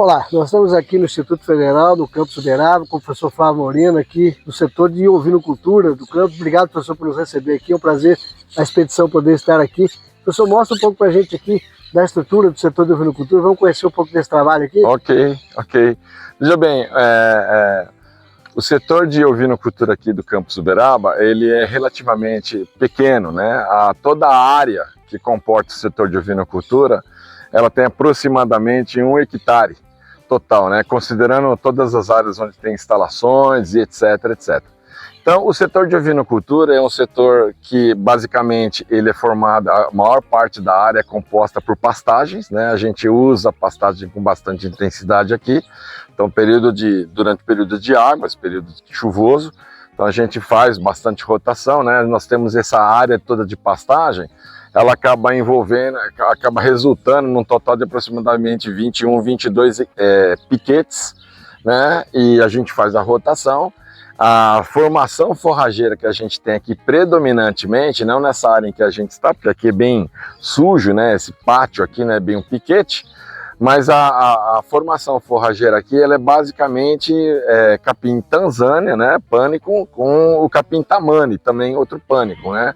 Olá, nós estamos aqui no Instituto Federal do Campus Uberaba com o professor Flávio Moreno aqui no setor de ovinocultura do campus. Obrigado, professor, por nos receber aqui. É um prazer a expedição poder estar aqui. Professor, mostra um pouco para a gente aqui da estrutura do setor de ovinocultura. Vamos conhecer um pouco desse trabalho aqui? Ok. Veja bem, o setor de ovinocultura aqui do Campus Uberaba, ele é relativamente pequeno, né? Toda a área que comporta o setor de ovinocultura, ela tem aproximadamente 1 hectare total, né? Considerando todas as áreas onde tem instalações e etc. Então, o setor de ovinocultura é um setor que, basicamente, ele é formado, a maior parte da área é composta por pastagens, né? A gente usa pastagem com bastante intensidade aqui, então durante o período de água, esse período chuvoso, então a gente faz bastante rotação, né? Nós temos essa área toda de pastagem, ela acaba resultando num total de aproximadamente 21, 22 piquetes, né? E a gente faz a rotação. A formação forrageira que a gente tem aqui predominantemente, não nessa área em que a gente está, porque aqui é bem sujo, né? Esse pátio aqui não é bem um piquete, mas a formação forrageira aqui, ela é basicamente capim Tanzânia, né? Pânico com o capim Tamani, também outro pânico, né?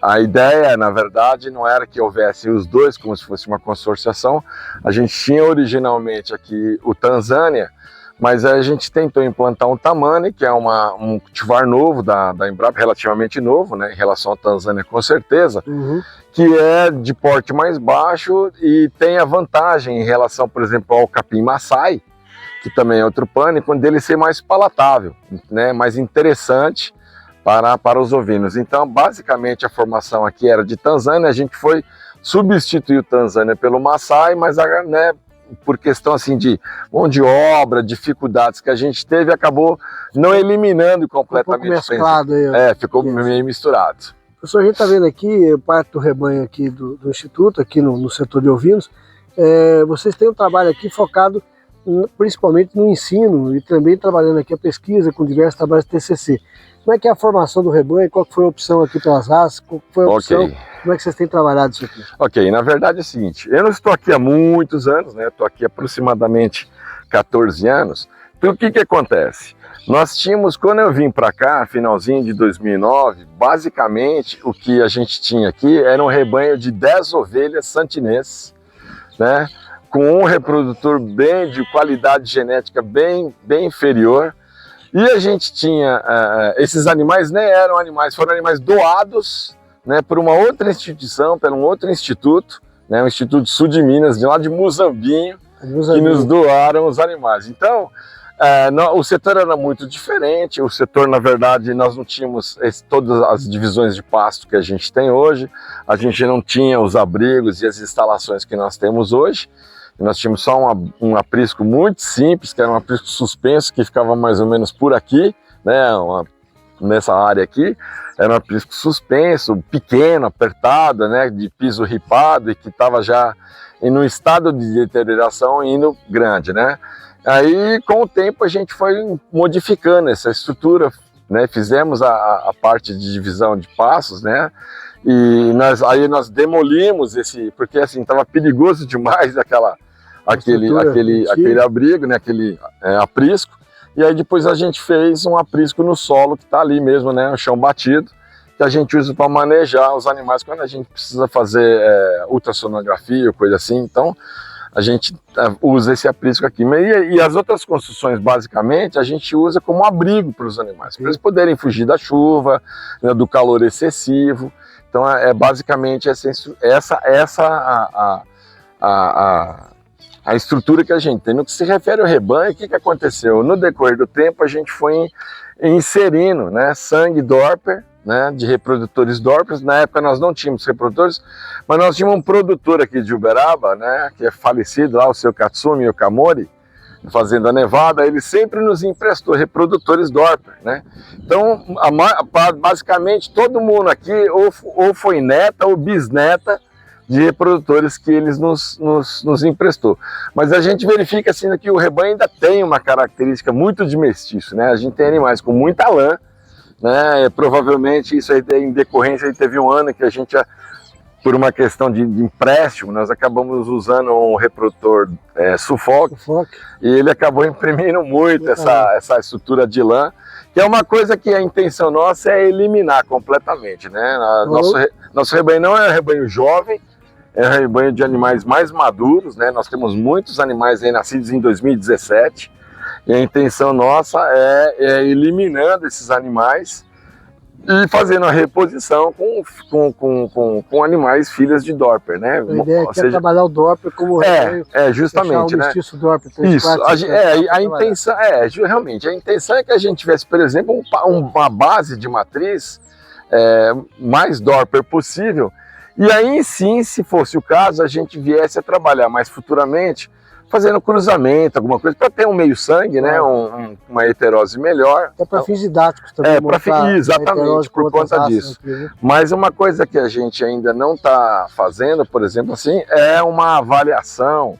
A ideia, na verdade, não era que houvesse os dois como se fosse uma consorciação. A gente tinha originalmente aqui o Tanzânia, mas a gente tentou implantar um Tamani, que é um cultivar novo da Embrapa, relativamente novo, né, em relação ao Tanzânia com certeza, que é de porte mais baixo e tem a vantagem em relação, por exemplo, ao capim Maasai, que também é outro pânico, dele ser mais palatável, né, mais interessante para os ovinos. Então, basicamente, a formação aqui era de Tanzânia, a gente foi substituir o Tanzânia pelo Maasai, mas, né, por questão assim de mão de obra, dificuldades que a gente teve, acabou não eliminando completamente. Um pouco mesclado aí. Ficou meio misturado. Professor, a gente está vendo aqui, parte do rebanho aqui do Instituto, aqui no setor de ovinos, vocês têm um trabalho aqui focado principalmente no ensino e também trabalhando aqui a pesquisa com diversos trabalhos de TCC. Como é que é a formação do rebanho? Qual foi a opção aqui pelas raças? Qual foi a opção? Como é que vocês têm trabalhado isso aqui? Ok, na verdade é o seguinte, eu não estou aqui há muitos anos, né? Estou aqui há aproximadamente 14 anos. Então o que acontece? Nós tínhamos, quando eu vim para cá, finalzinho de 2009, basicamente o que a gente tinha aqui era um rebanho de 10 ovelhas santinenses, né? Com um reprodutor de qualidade genética bem inferior. E a gente tinha, esses animais nem eram animais, foram animais doados, né, por uma outra instituição, por um outro instituto, né, o Instituto Sul de Minas, de lá de Muzambinho, que nos doaram os animais. Então, o setor era muito diferente, o setor, na verdade, nós não tínhamos todas as divisões de pasto que a gente tem hoje, a gente não tinha os abrigos e as instalações que nós temos hoje. Nós tínhamos só um aprisco muito simples, que era um aprisco suspenso, que ficava mais ou menos por aqui, né, nessa área aqui. Era um aprisco suspenso, pequeno, apertado, né, de piso ripado e que estava já em um estado de deterioração indo grande, né. Aí, com o tempo, a gente foi modificando essa estrutura, né, fizemos a parte de divisão de pastos, né, e aí nós demolimos porque assim, estava perigoso demais aquele abrigo, né, aquele aprisco, e aí depois a gente fez um aprisco no solo que está ali mesmo, né, o chão batido, que a gente usa para manejar os animais quando a gente precisa fazer ultrassonografia ou coisa assim. Então a gente usa esse aprisco aqui. E as outras construções, basicamente, a gente usa como abrigo para os animais, para eles poderem fugir da chuva, né, do calor excessivo. Então basicamente a estrutura que a gente tem. No que se refere ao rebanho, o que aconteceu? No decorrer do tempo, a gente foi inserindo, né, sangue Dorper, né, de reprodutores Dorpers. Na época nós não tínhamos reprodutores, mas nós tínhamos um produtor aqui de Uberaba, né, que é falecido lá, o seu Katsumi Okamori, Fazenda Nevada, ele sempre nos emprestou reprodutores Dorper, né? Então, basicamente, todo mundo aqui ou foi neta ou bisneta de reprodutores que eles nos emprestou. Mas a gente verifica assim que o rebanho ainda tem uma característica muito de mestiço, né? A gente tem animais com muita lã, né? Provavelmente isso aí em decorrência, teve um ano que a gente por uma questão de empréstimo, nós acabamos usando um reprodutor Suffolk, e ele acabou imprimindo muito essa estrutura de lã, que é uma coisa que a intenção nossa é eliminar completamente, né? Nosso rebanho não é um rebanho jovem, é um rebanho de animais mais maduros, né? Nós temos muitos animais aí nascidos em 2017, e a intenção nossa é eliminando esses animais e fazendo a reposição com animais filhas de Dorper, né? A ideia é trabalhar o Dorper como justamente, né? Dorper, isso, a intenção realmente, a intenção é que a gente tivesse, por exemplo, uma base de matriz mais Dorper possível, e aí sim, se fosse o caso, a gente viesse a trabalhar mais futuramente fazendo cruzamento, alguma coisa, para ter um meio sangue, né? Uma heterose melhor. É para fins didáticos também. Exatamente, por conta disso. Aqui, né? Mas uma coisa que a gente ainda não está fazendo, por exemplo, assim, é uma avaliação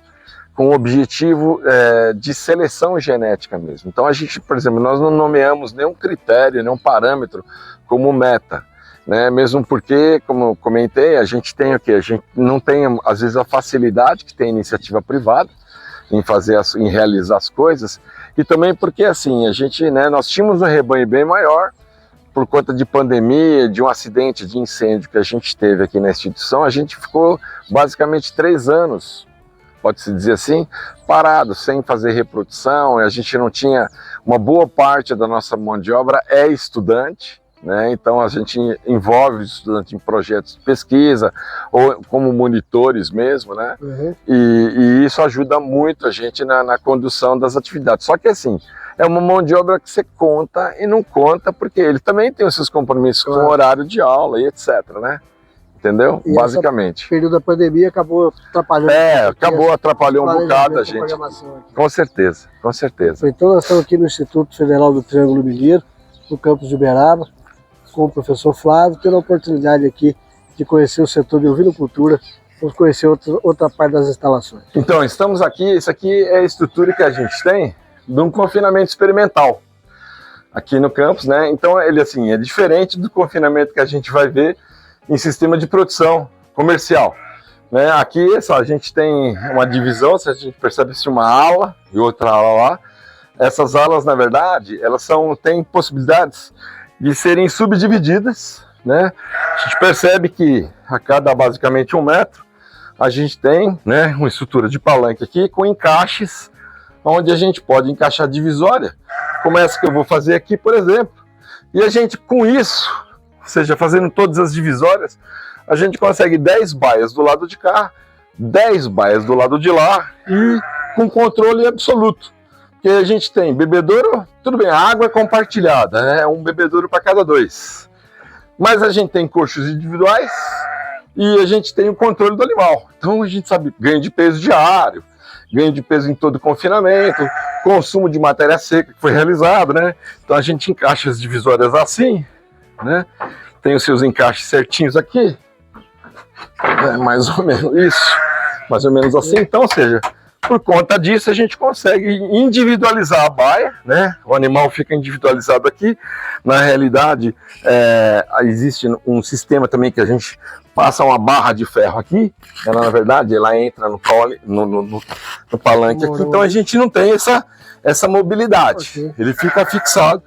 com o objetivo de seleção genética mesmo. Então a gente, por exemplo, nós não nomeamos nenhum critério, nenhum parâmetro como meta. Né? Mesmo porque, como eu comentei, a gente tem o quê? A gente não tem, às vezes, a facilidade que tem a iniciativa privada em realizar as coisas, e também porque assim, a gente, né, nós tínhamos um rebanho bem maior, por conta de pandemia, de um acidente de incêndio que a gente teve aqui na instituição, a gente ficou basicamente 3 anos, pode-se dizer assim, parado, sem fazer reprodução, a gente não tinha, uma boa parte da nossa mão de obra é estudante, né? Então a gente envolve os estudantes em projetos de pesquisa ou como monitores mesmo, né? E isso ajuda muito a gente na condução das atividades. Só que assim, é uma mão de obra que você conta e não conta porque ele também tem os seus compromissos com o horário de aula e etc, né? Entendeu? E basicamente. O período da pandemia acabou atrapalhando. Atrapalhou um bocado a gente. Com certeza, com certeza. Então nós estamos aqui no Instituto Federal do Triângulo Mineiro, no campus de Uberaba, com o professor Flávio, tendo a oportunidade aqui de conhecer o setor de ovinocultura, vamos conhecer outra parte das instalações. Então, estamos aqui, isso aqui é a estrutura que a gente tem de um confinamento experimental aqui no campus, né? Então, ele assim, é diferente do confinamento que a gente vai ver em sistema de produção comercial, né? Aqui, a gente tem uma divisão, se a gente percebe assim, uma ala e outra ala lá. Essas alas, na verdade, elas têm possibilidades de serem subdivididas, né? A gente percebe que a cada basicamente 1 metro a gente tem, né, uma estrutura de palanque aqui com encaixes, onde a gente pode encaixar divisória, como essa que eu vou fazer aqui, por exemplo. E a gente, com isso, ou seja, fazendo todas as divisórias, a gente consegue 10 baias do lado de cá, 10 baias do lado de lá e com controle absoluto. Porque a gente tem bebedouro, tudo bem, a água é compartilhada, né? Um bebedouro para cada 2. Mas a gente tem coxos individuais e a gente tem o controle do animal. Então a gente sabe ganho de peso diário, ganho de peso em todo o confinamento, consumo de matéria seca que foi realizado, né? Então a gente encaixa as divisórias assim, né? Tem os seus encaixes certinhos aqui, mais ou menos isso, mais ou menos assim. Então, ou seja, por conta disso a gente consegue individualizar a baia, né? O animal fica individualizado aqui. Na realidade, existe um sistema também que a gente passa uma barra de ferro aqui, ela na verdade ela entra no palanque aqui, então a gente não tem essa mobilidade, ele fica fixado.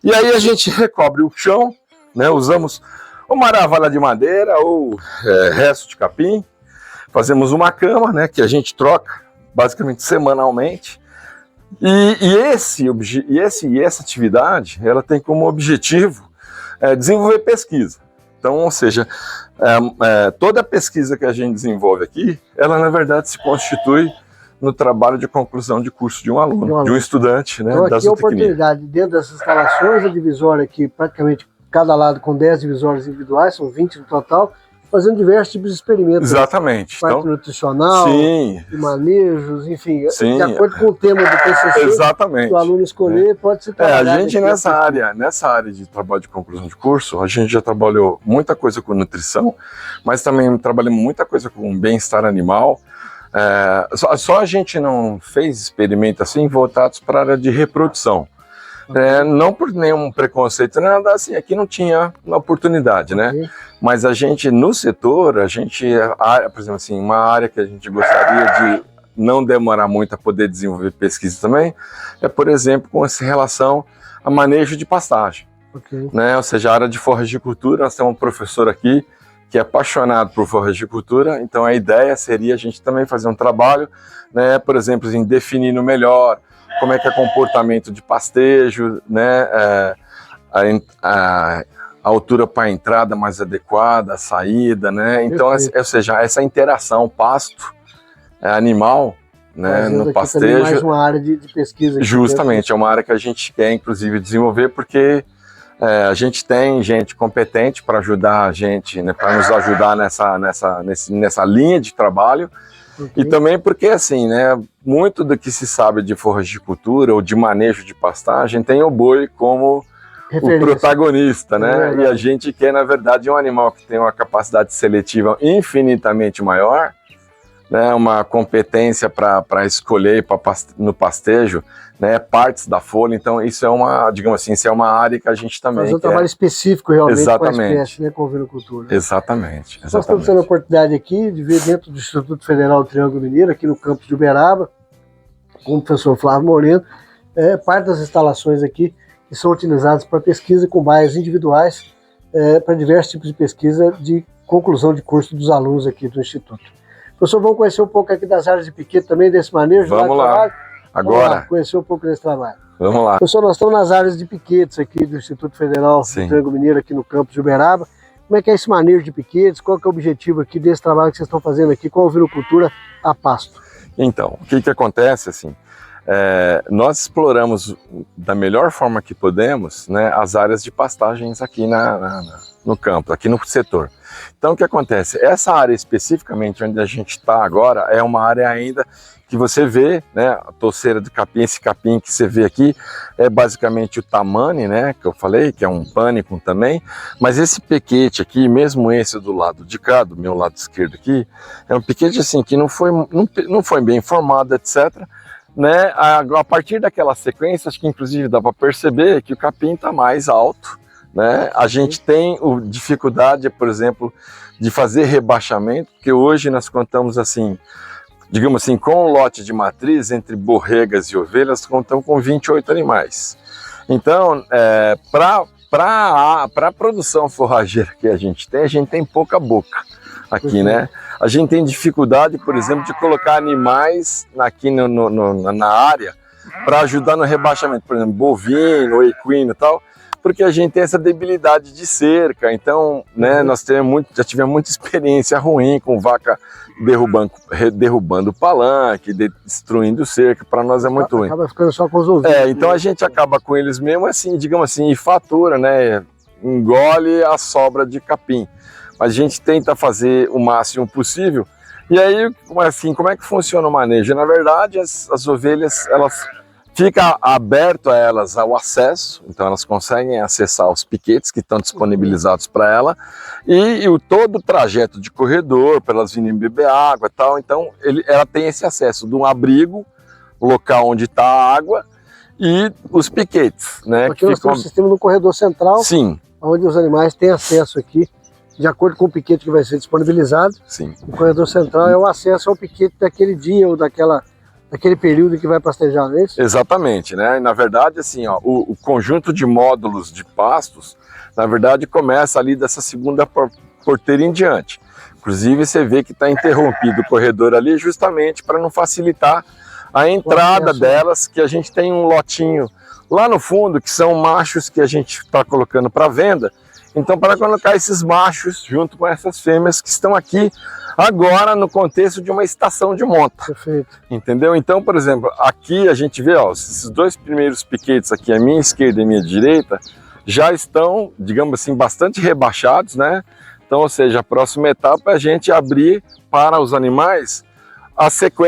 E aí a gente recobre o chão, né? Usamos uma aravalha de madeira ou resto de capim, fazemos uma cama, né? Que a gente troca basicamente semanalmente, e essa atividade ela tem como objetivo desenvolver pesquisa. Então, ou seja, toda a pesquisa que a gente desenvolve aqui, ela na verdade se constitui no trabalho de conclusão de curso de um aluno, de um estudante, né? Então aqui a oportunidade, dentro dessas instalações, a divisória aqui, praticamente cada lado com 10 divisórias individuais, são 20 no total, fazendo diversos tipos de experimentos. Exatamente. Parte nutricional, de manejos, enfim, de acordo com o tema do TCC, exatamente, que o aluno escolher, pode ser trabalhado. A gente nessa área de trabalho de conclusão de curso, a gente já trabalhou muita coisa com nutrição, mas também trabalhamos muita coisa com bem-estar animal. Só a gente não fez experimentos assim voltados para a área de reprodução. Não por nenhum preconceito, nada assim, aqui não tinha uma oportunidade, né? Mas a gente, no setor, por exemplo assim, uma área que a gente gostaria de não demorar muito a poder desenvolver pesquisa também, é, por exemplo, com essa relação a manejo de pastagem. Okay. Né? Ou seja, a área de forragicultura, nós temos um professor aqui que é apaixonado por forragicultura, então a ideia seria a gente também fazer um trabalho, né, por exemplo, em definindo melhor como é que é o comportamento de pastejo, né, a altura para a entrada mais adequada, a saída, né? Então, ou seja, essa interação pasto-animal, né, no pastejo. Mais uma área de pesquisa. Justamente, é uma área que a gente quer, inclusive, desenvolver, porque a gente tem gente competente para ajudar a gente, né, para nos ajudar nessa linha de trabalho. E também porque, assim, né, muito do que se sabe de forragicultura ou de manejo de pastagem tem o boi como o protagonista, né? E a gente quer, na verdade, um animal que tem uma capacidade seletiva infinitamente maior, né, uma competência para escolher no pastejo, né, partes da folha. Então isso é uma, digamos assim, isso é uma área que a gente também fazer um trabalho específico realmente com a espécie, né, com a ovinocultura. Exatamente. Nós estamos tendo a oportunidade aqui de ver dentro do Instituto Federal do Triângulo Mineiro, aqui no campus de Uberaba, com o professor Flávio Moreno, parte das instalações aqui que são utilizadas para pesquisa com baias individuais, para diversos tipos de pesquisa de conclusão de curso dos alunos aqui do Instituto. Professor, vamos conhecer um pouco aqui das áreas de piquete também, desse manejo? Vamos lá, agora. Vamos lá, conhecer um pouco desse trabalho. Vamos lá. Professor, nós estamos nas áreas de piquetes aqui do Instituto Federal do Triângulo Mineiro, aqui no campus de Uberaba. Como é que é esse manejo de piquetes? Qual que é o objetivo aqui desse trabalho que vocês estão fazendo aqui com a ovinocultura a pasto? Então, o que acontece, assim, nós exploramos da melhor forma que podemos, né, as áreas de pastagens aqui no campo, aqui no setor. Então o que acontece? Essa área especificamente onde a gente está agora é uma área ainda que você vê, né, a touceira do capim, esse capim que você vê aqui é basicamente o tamane, né, que eu falei, que é um pânico também, mas esse piquete aqui, mesmo esse do lado de cá, do meu lado esquerdo aqui, é um piquete assim que não foi bem formado, etc., né, a partir daquela sequência, acho que inclusive dá para perceber que o capim está mais alto, né? A gente tem dificuldade, por exemplo, de fazer rebaixamento, porque hoje nós contamos assim, digamos assim, com o lote de matriz entre borregas e ovelhas, contamos com 28 animais. Então, para a produção forrageira que a gente tem pouca boca aqui, né? A gente tem dificuldade, por exemplo, de colocar animais aqui na área para ajudar no rebaixamento, por exemplo, bovino, equino e tal, porque a gente tem essa debilidade de cerca. Então, né, nós já tivemos muita experiência ruim com vaca derrubando o palanque, destruindo cerca. Para nós é muito ruim. Acaba ficando só com os ouvidos. Então a gente acaba com eles mesmo assim, digamos assim, e fatura, né, engole a sobra de capim. Mas a gente tenta fazer o máximo possível. E aí, assim, como é que funciona o manejo? Na verdade, as ovelhas, elas fica aberto a elas ao acesso, então elas conseguem acessar os piquetes que estão disponibilizados para ela, e todo o trajeto de corredor, para elas virem beber água e tal. Então ela tem esse acesso de um abrigo, local onde está a água, e os piquetes, né? Aqui nós temos um sistema no corredor central, sim, onde os animais têm acesso aqui, de acordo com o piquete que vai ser disponibilizado. Sim. O corredor central é o acesso ao piquete daquele dia ou daquele período que vai pastejar, não é isso? Exatamente, né? E, na verdade, assim, ó, o conjunto de módulos de pastos, na verdade, começa ali dessa segunda porteira em diante. Inclusive, você vê que está interrompido o corredor ali justamente para não facilitar a entrada delas, que a gente tem um lotinho lá no fundo, que são machos que a gente está colocando para venda. Então, para colocar esses machos junto com essas fêmeas que estão aqui agora no contexto de uma estação de monta. Perfeito. Entendeu? Então, por exemplo, aqui a gente vê, ó, esses dois primeiros piquetes aqui, a minha esquerda e a minha direita, já estão, digamos assim, bastante rebaixados, né? Então, ou seja, a próxima etapa é a gente abrir para os animais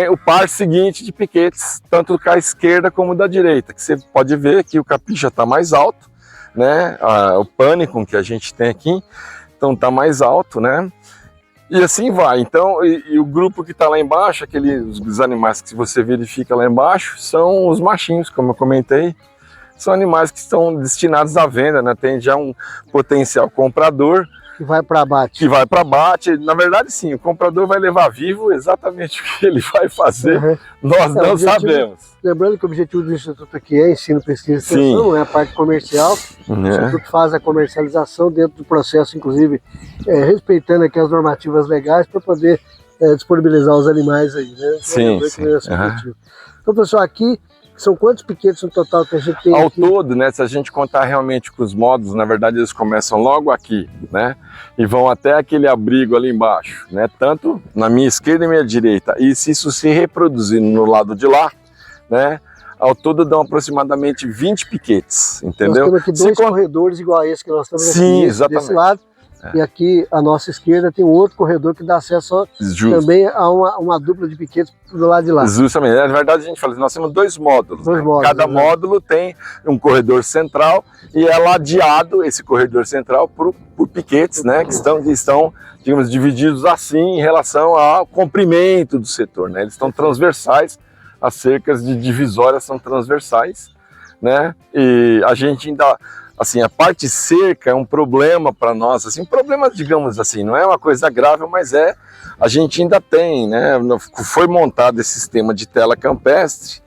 o par seguinte de piquetes, tanto da esquerda como da direita, que você pode ver que o capim já está mais alto, né? O pânico que a gente tem aqui, então está mais alto, né? E assim vai. Então, e o grupo que está lá embaixo, os animais que você verifica lá embaixo, são os machinhos, como eu comentei. São animais que estão destinados à venda, né? Tem já um potencial comprador, Que vai para abate. Que vai para abate. Na verdade, sim, o comprador vai levar vivo exatamente o que ele vai fazer, nós não sabemos. Lembrando que o objetivo do Instituto aqui é ensino, pesquisa e extensão, não é a parte comercial. O Instituto faz a comercialização dentro do processo, inclusive respeitando aqui as normativas legais para poder disponibilizar os animais aí, né? Sim, sim. Então, pessoal, aqui são quantos piquetes no total que a gente tem ao aqui? todo, né, se a gente contar realmente com os módulos, na verdade eles começam logo aqui, né, e vão até aquele abrigo ali embaixo, né, tanto na minha esquerda e minha direita, e se isso se reproduzir no lado de lá, né, ao todo dão aproximadamente 20 piquetes, entendeu? Nós temos aqui dois corredores igual a esse que nós estamos aqui, sim, exatamente. Desse lado. E aqui, à nossa esquerda, tem um outro corredor que dá acesso também a uma dupla de piquetes do lado de lá. Justamente. Na verdade, a gente fala, nós temos dois módulos. Cada módulo tem um corredor central e é ladeado, esse corredor central, por piquetes, né, que estão, digamos, divididos assim em relação ao comprimento do setor, né? Eles estão transversais, as cercas de divisórias são transversais, né? E a gente ainda... Assim, a parte cerca é um problema para nós, assim, um problema, digamos assim, não é uma coisa grave, mas a gente ainda tem, né, foi montado esse sistema de tela campestre,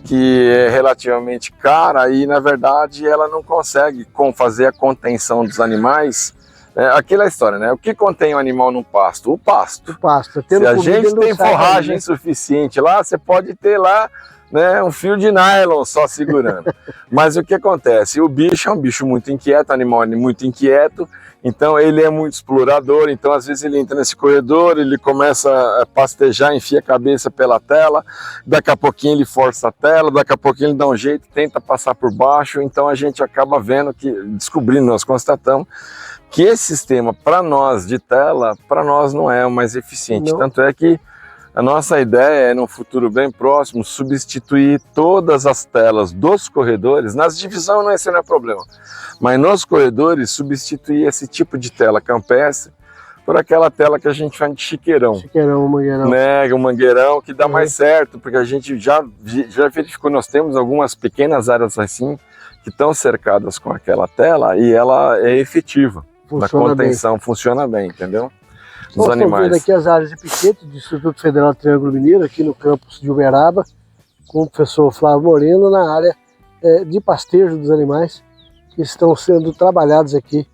que é relativamente cara e, na verdade, ela não consegue fazer a contenção dos animais. Aquela história, né, o que contém o animal no pasto? O pasto. O pasto. Se a gente tem forragem suficiente lá, você pode ter lá, né, um fio de nylon só segurando. Mas o que acontece? O bicho é um bicho muito inquieto, animal muito inquieto, então ele é muito explorador, então às vezes ele entra nesse corredor, ele começa a pastejar, enfia a cabeça pela tela, daqui a pouquinho ele força a tela, daqui a pouquinho ele dá um jeito, tenta passar por baixo, então a gente acaba vendo descobrindo, nós constatamos, que esse sistema para nós de tela, para nós não é o mais eficiente, tanto é que a nossa ideia é, no futuro bem próximo, substituir todas as telas dos corredores, nas divisões esse não é problema, mas nos corredores substituir esse tipo de tela campestre por aquela tela que a gente chama de chiqueirão. Chiqueirão, mangueirão. Né, um mangueirão que dá mais certo, porque a gente já verificou, nós temos algumas pequenas áreas assim, que estão cercadas com aquela tela e ela é efetiva. A contenção funciona bem, entendeu? Nós estamos vendo aqui as áreas de piquete do Instituto Federal do Triângulo Mineiro, aqui no campus de Uberaba, com o professor Flávio Moreno, na área de pastejo dos animais, que estão sendo trabalhados aqui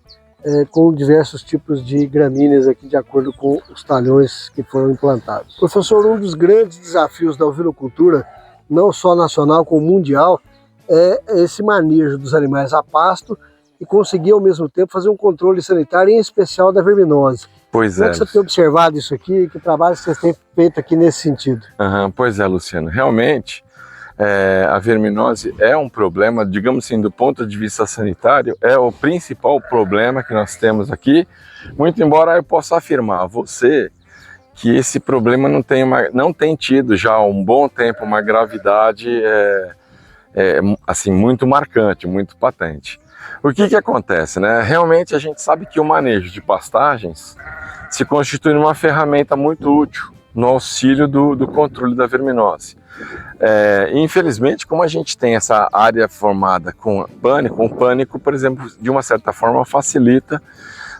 com diversos tipos de gramíneas, aqui, de acordo com os talhões que foram implantados. Professor, um dos grandes desafios da ovinocultura, não só nacional como mundial, é esse manejo dos animais a pasto e conseguir, ao mesmo tempo, fazer um controle sanitário, em especial da verminose. Pois Como é que você tem observado isso aqui? Que trabalho vocês têm feito aqui nesse sentido? Pois é, Luciano. Realmente, a verminose é um problema, digamos assim, do ponto de vista sanitário, é o principal problema que nós temos aqui. Muito embora eu possa afirmar a você que esse problema não tem tido já há um bom tempo uma gravidade assim, muito marcante, muito patente. O que acontece, né? Realmente a gente sabe que o manejo de pastagens se constitui uma ferramenta muito útil no auxílio do controle da verminose. Infelizmente, como a gente tem essa área formada com pânico, o pânico, por exemplo, de uma certa forma facilita,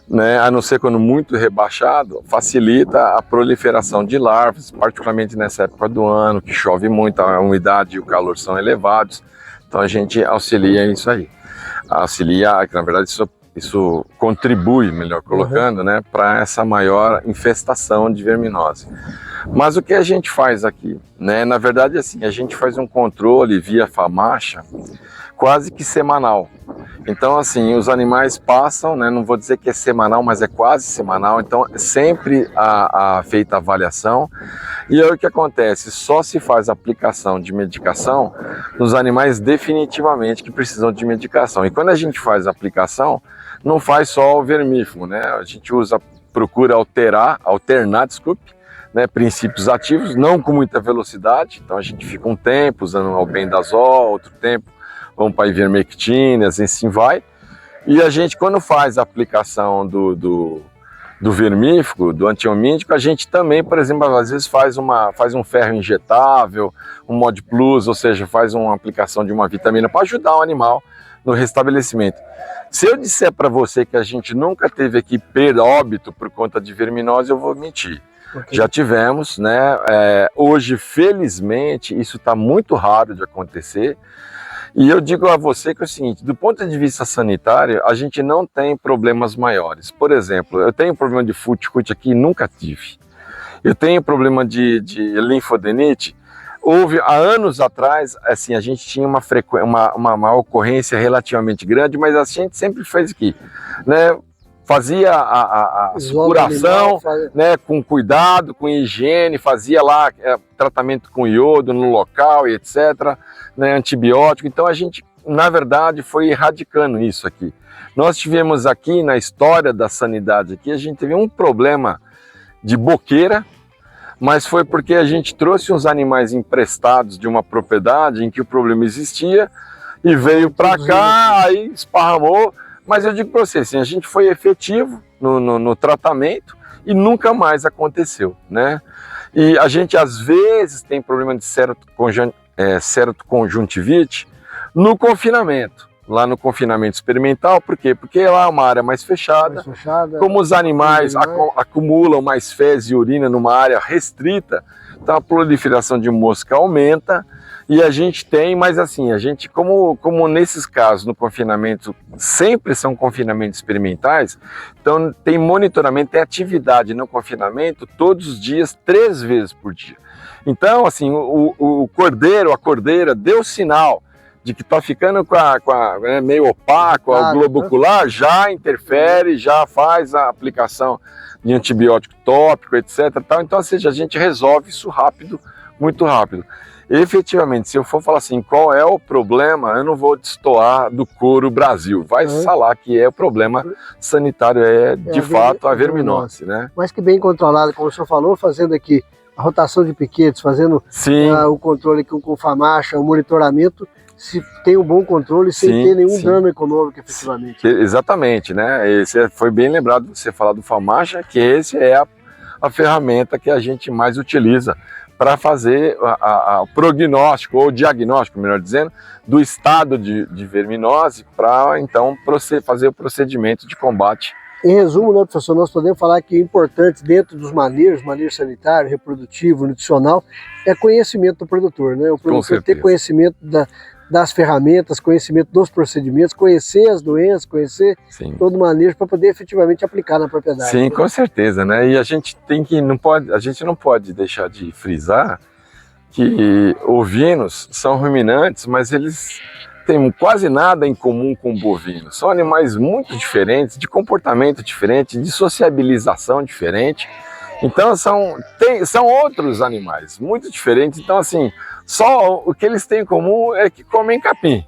né, a não ser quando muito rebaixado, facilita a proliferação de larvas, particularmente nessa época do ano, que chove muito, a umidade e o calor são elevados, então a gente auxilia isso aí. Auxilia, que na verdade isso contribui, melhor colocando, né, para essa maior infestação de verminose. Mas o que a gente faz aqui, né, na verdade assim, a gente faz um controle via FAMACHA quase que semanal. Então assim, os animais passam, né, não vou dizer que é semanal, mas é quase semanal, então é sempre feita a avaliação. E aí o que acontece? Só se faz aplicação de medicação nos animais definitivamente que precisam de medicação. E quando a gente faz a aplicação, não faz só o vermífugo, né? A gente procura alternar, né, princípios ativos, não com muita velocidade. Então a gente fica um tempo usando albendazol, outro tempo vamos para ivermectina, assim vai. E a gente, quando faz a aplicação do vermífugo, do antihomínico, a gente também, por exemplo, às vezes faz um ferro injetável, um Mod Plus, ou seja, faz uma aplicação de uma vitamina para ajudar o animal no restabelecimento. Se eu disser para você que a gente nunca teve aqui óbito por conta de verminose, eu vou mentir. Okay. Já tivemos, né? Hoje, felizmente, isso está muito raro de acontecer. E eu digo a você que é o seguinte, do ponto de vista sanitário, a gente não tem problemas maiores. Por exemplo, eu tenho problema de fute aqui, nunca tive. Eu tenho problema de linfodenite. Houve, há anos atrás, assim, a gente tinha uma ocorrência relativamente grande, mas a gente sempre fez aqui, né? Fazia a supuração, né, com cuidado, com higiene, fazia lá tratamento com iodo no local e etc, né, antibiótico. Então a gente, na verdade, foi erradicando isso aqui. Nós tivemos aqui, na história da sanidade aqui, a gente teve um problema de boqueira, mas foi porque a gente trouxe uns animais emprestados de uma propriedade em que o problema existia e veio para cá, aí esparramou. Mas eu digo para você, assim, a gente foi efetivo no tratamento e nunca mais aconteceu, né? E a gente às vezes tem problema de ceratoconjuntivite no confinamento. Lá no confinamento experimental, por quê? Porque lá é uma área mais fechada, como os animais acumulam mais fezes e urina numa área restrita, então a proliferação de mosca aumenta e a gente tem, mas assim, a gente, como nesses casos no confinamento, sempre são confinamentos experimentais, então tem monitoramento, tem atividade no confinamento todos os dias, 3 vezes por dia. Então, assim, o cordeiro, a cordeira deu sinal de que está ficando meio opaco, o globo ocular, já interfere, já faz a aplicação de antibiótico tópico, etc. Então, ou seja, a gente resolve isso rápido, muito rápido. Efetivamente, se eu for falar assim, qual é o problema, eu não vou destoar do couro Brasil. Vai falar que o problema sanitário de fato a verminose, né? Mas que bem controlado, como o senhor falou, fazendo aqui a rotação de piquetes, fazendo o controle aqui com FAMACHA, o monitoramento, se tem um bom controle sem ter nenhum dano econômico, efetivamente. Exatamente, né? Esse foi bem lembrado você falar do FAMACHA, que esse é a ferramenta que a gente mais utiliza para fazer o prognóstico, ou diagnóstico, melhor dizendo, do estado de verminose, para então fazer o procedimento de combate. Em resumo, né, professor, nós podemos falar que o importante dentro dos manejo sanitário, reprodutivo, nutricional, é conhecimento do produtor, né? O produtor ter conhecimento das ferramentas, conhecimento dos procedimentos, conhecer as doenças, conhecer todo o manejo para poder efetivamente aplicar na propriedade. Sim, com certeza, né? E a gente a gente não pode deixar de frisar que ovinos são ruminantes, mas eles têm quase nada em comum com bovinos. São animais muito diferentes, de comportamento diferente, de sociabilização diferente. Então são outros animais muito diferentes. Então assim, só o que eles têm em comum é que comem capim.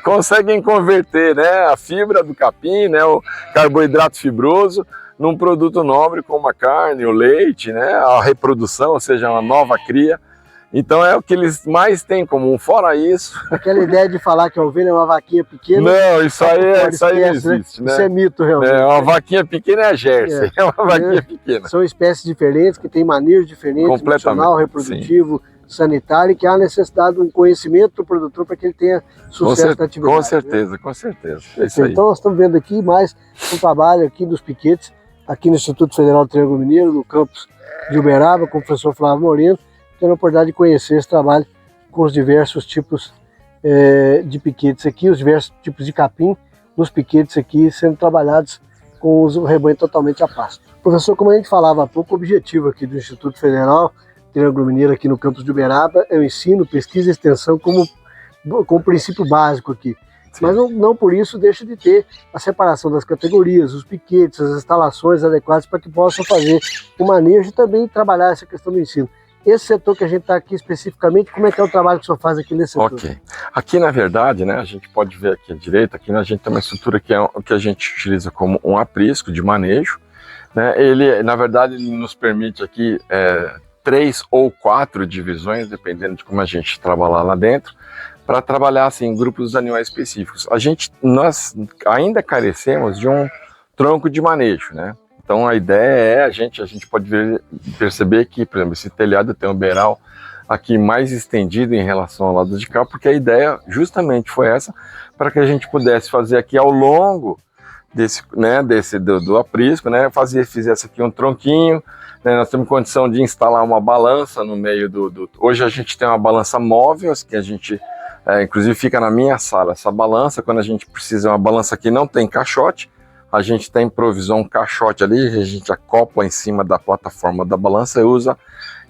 Conseguem converter, né, a fibra do capim, né, o carboidrato fibroso, num produto nobre como a carne, o leite, né, a reprodução, ou seja, uma nova cria. Então é o que eles mais têm em comum. Fora isso... Aquela ideia de falar que a ovelha é uma vaquinha pequena... Não, isso aí não existe, né? Isso é mito, realmente. Uma vaquinha pequena é a Jersey, é uma vaquinha pequena. São espécies diferentes, que têm manejos diferentes, nutricional, reprodutivo, sanitário, e que há necessidade de um conhecimento do produtor para que ele tenha sucesso na atividade. Com certeza, né? Com certeza. É isso aí. Então nós estamos vendo aqui mais um trabalho aqui dos piquetes, aqui no Instituto Federal do Triângulo Mineiro, no campus de Uberaba, com o professor Flávio Moreno, tendo a oportunidade de conhecer esse trabalho com os diversos tipos de piquetes aqui, os diversos tipos de capim nos piquetes aqui sendo trabalhados com o rebanho totalmente a pasto. Professor, como a gente falava há pouco, o objetivo aqui do Instituto Federal Triângulo Mineiro aqui no campus de Uberaba é o ensino, pesquisa e extensão como princípio básico aqui. Sim. Mas não por isso deixa de ter a separação das categorias, os piquetes, as instalações adequadas para que possam fazer o manejo e também trabalhar essa questão do ensino. Esse setor que a gente está aqui especificamente, como é que é o trabalho que o senhor faz aqui nesse setor? Ok. Aqui, na verdade, né, a gente pode ver aqui à direita, aqui a gente tem uma estrutura que é o que a gente utiliza como um aprisco de manejo. Né? Ele, na verdade, ele nos permite aqui 3 ou 4 divisões, dependendo de como a gente trabalhar lá dentro, para trabalhar assim, em grupos de animais específicos. Nós ainda carecemos de um tronco de manejo, né? Então a ideia é, a gente pode perceber que, por exemplo, esse telhado tem um beiral aqui mais estendido em relação ao lado de cá, porque a ideia justamente foi essa, para que a gente pudesse fazer aqui ao longo do aprisco, né, fizesse aqui um tronquinho, né, nós temos condição de instalar uma balança no meio Hoje a gente tem uma balança móvel, que a gente, inclusive fica na minha sala, essa balança, quando a gente precisa, uma balança que não tem caixote, a gente tem improvisou um caixote ali, a gente acopla em cima da plataforma da balança e usa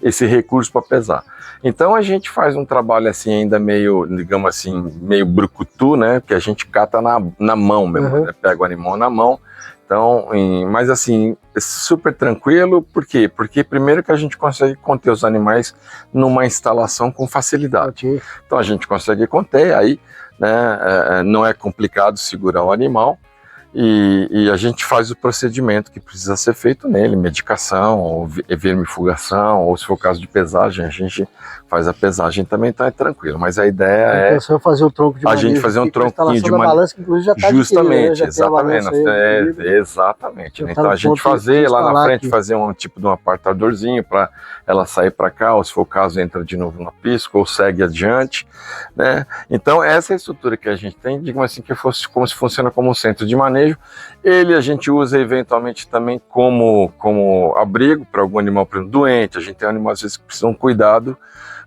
esse recurso para pesar. Então a gente faz um trabalho assim ainda meio, digamos assim, meio brucutu, né? Que a gente cata na mão mesmo, né? Pega o animal na mão. Então, mas assim, super tranquilo, por quê? Porque primeiro que a gente consegue conter os animais numa instalação com facilidade. Então a gente consegue conter, aí, né, não é complicado segurar o animal. E a gente faz o procedimento que precisa ser feito nele, medicação, ou vermifugação, ou se for o caso de pesagem, a gente faz a pesagem também, então é tranquilo. Mas a ideia é fazer o tronco de manejo, a gente fazer um tronquinho de manejo. Balança, que inclusive já tá justamente, exatamente. Exatamente. Né? Então a gente fazer lá na frente, fazer um tipo de um apartadorzinho para ela sair para cá, ou se for o caso, entra de novo no pisco, ou segue adiante, né? Então essa é a estrutura que a gente tem, digamos assim, que fosse como se funciona como um centro de manejo. Ele a gente usa eventualmente também como abrigo para algum animal, por exemplo, doente. A gente tem animais às vezes que precisam de um cuidado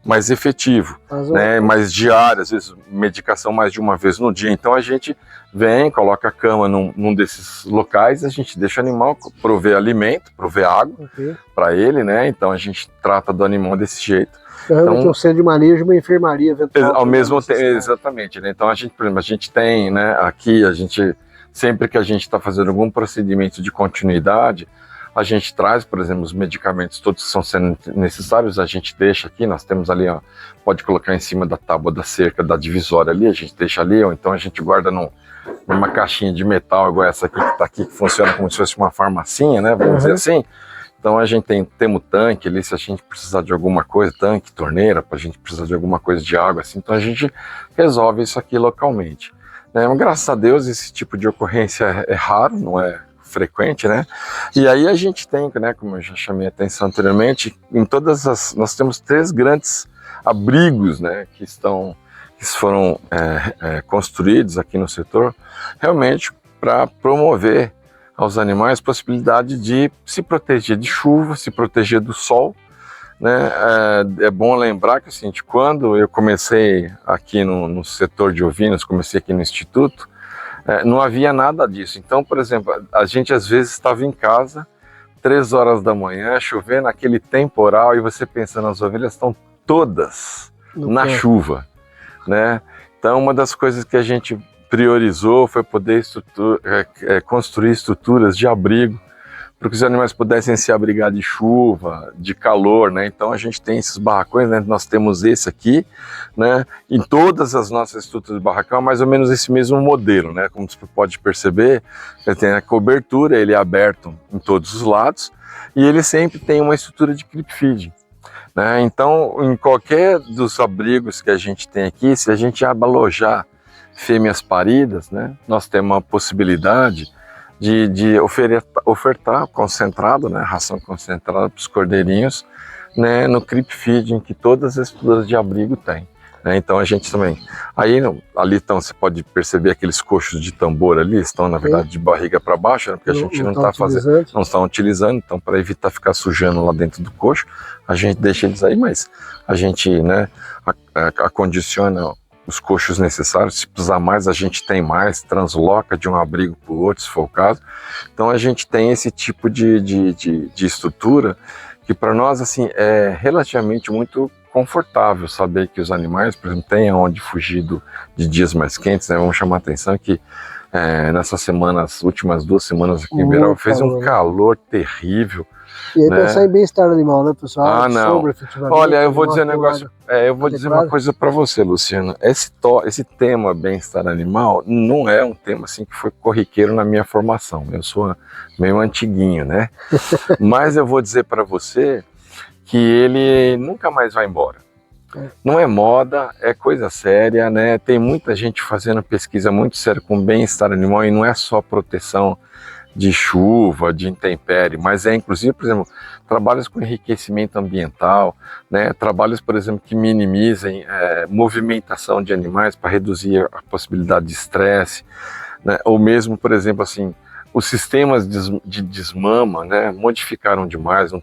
mais efetivo, né, mais diário, às vezes medicação mais de uma vez no dia. Então a gente vem, coloca a cama num desses locais, a gente deixa o animal prover alimento, prover água para ele, né? Então a gente trata do animal desse jeito. Então, um centro de manejo, uma enfermaria eventual. Ao mesmo tempo, exatamente, né? Então a gente, por exemplo, a gente tem, né, aqui a gente sempre que a gente está fazendo algum procedimento de continuidade, a gente traz, por exemplo, os medicamentos todos que são sendo necessários, a gente deixa aqui, nós temos ali, ó, pode colocar em cima da tábua da cerca, da divisória ali, a gente deixa ali, ou então a gente guarda numa caixinha de metal, igual essa aqui que está aqui, que funciona como se fosse uma farmacinha, né, vamos dizer assim. Então a gente temos tanque ali, se a gente precisar de alguma coisa, tanque, torneira, para a gente precisar de alguma coisa de água, assim, então a gente resolve isso aqui localmente. Mas, graças a Deus, esse tipo de ocorrência é raro, não é frequente, né? E aí a gente tem, né, como eu já chamei a atenção anteriormente, nós temos 3 grandes abrigos, né, que foram construídos aqui no setor, realmente para promover aos animais a possibilidade de se proteger de chuva, se proteger do sol, né? É bom lembrar que, assim, quando eu comecei aqui no setor de ovinos, comecei aqui no Instituto, não havia nada disso. Então, por exemplo, a gente às vezes estava em casa, 3 horas da manhã, chovendo, aquele temporal, e você pensando, as ovelhas estão todas na chuva, né? Então, uma das coisas que a gente priorizou foi poder construir estruturas de abrigo, para que os animais pudessem se abrigar de chuva, de calor, né? Então a gente tem esses barracões, né? Nós temos esse aqui, né? Em todas as nossas estruturas de barracão, mais ou menos esse mesmo modelo, né? Como você pode perceber, ele tem a cobertura, ele é aberto em todos os lados, e ele sempre tem uma estrutura de creep feeding, né? Então, em qualquer dos abrigos que a gente tem aqui, se a gente alojar fêmeas paridas, né? Nós temos uma possibilidade de ofertar concentrado, né, ração concentrada para os cordeirinhos, né, no creep feeding que todas as estruturas de abrigo têm, né? Então a gente também, ali então você pode perceber aqueles coxos de tambor ali, estão na verdade de barriga para baixo, né, porque a gente não está fazendo, não estão utilizando, então para evitar ficar sujando lá dentro do coxo, a gente deixa eles aí, mas a gente, né, acondiciona os coxos necessários, se precisar mais a gente tem mais, transloca de um abrigo para o outro, se for o caso. Então a gente tem esse tipo de estrutura que para nós, assim, é relativamente muito confortável saber que os animais, por exemplo, têm onde fugir de dias mais quentes, né? Vamos chamar a atenção que nessas semanas, últimas 2 semanas aqui em Uberaba, fez um calor terrível. E aí, né, pensar em bem-estar animal, né, pessoal? Não. Olha, eu vou dizer um negócio, eu vou dizer uma coisa para você, Luciano. Esse tema bem-estar animal não é um tema assim que foi corriqueiro na minha formação. Eu sou meio antiguinho, né? Mas eu vou dizer para você que ele nunca mais vai embora. Não é moda, é coisa séria, né? Tem muita gente fazendo pesquisa muito séria com bem-estar animal, e não é só proteção de chuva, de intempérie, mas inclusive, por exemplo, trabalhos com enriquecimento ambiental, né? Trabalhos, por exemplo, que minimizem movimentação de animais para reduzir a possibilidade de estresse, né? Ou mesmo, por exemplo, assim, os sistemas de desmama, né, modificaram demais, não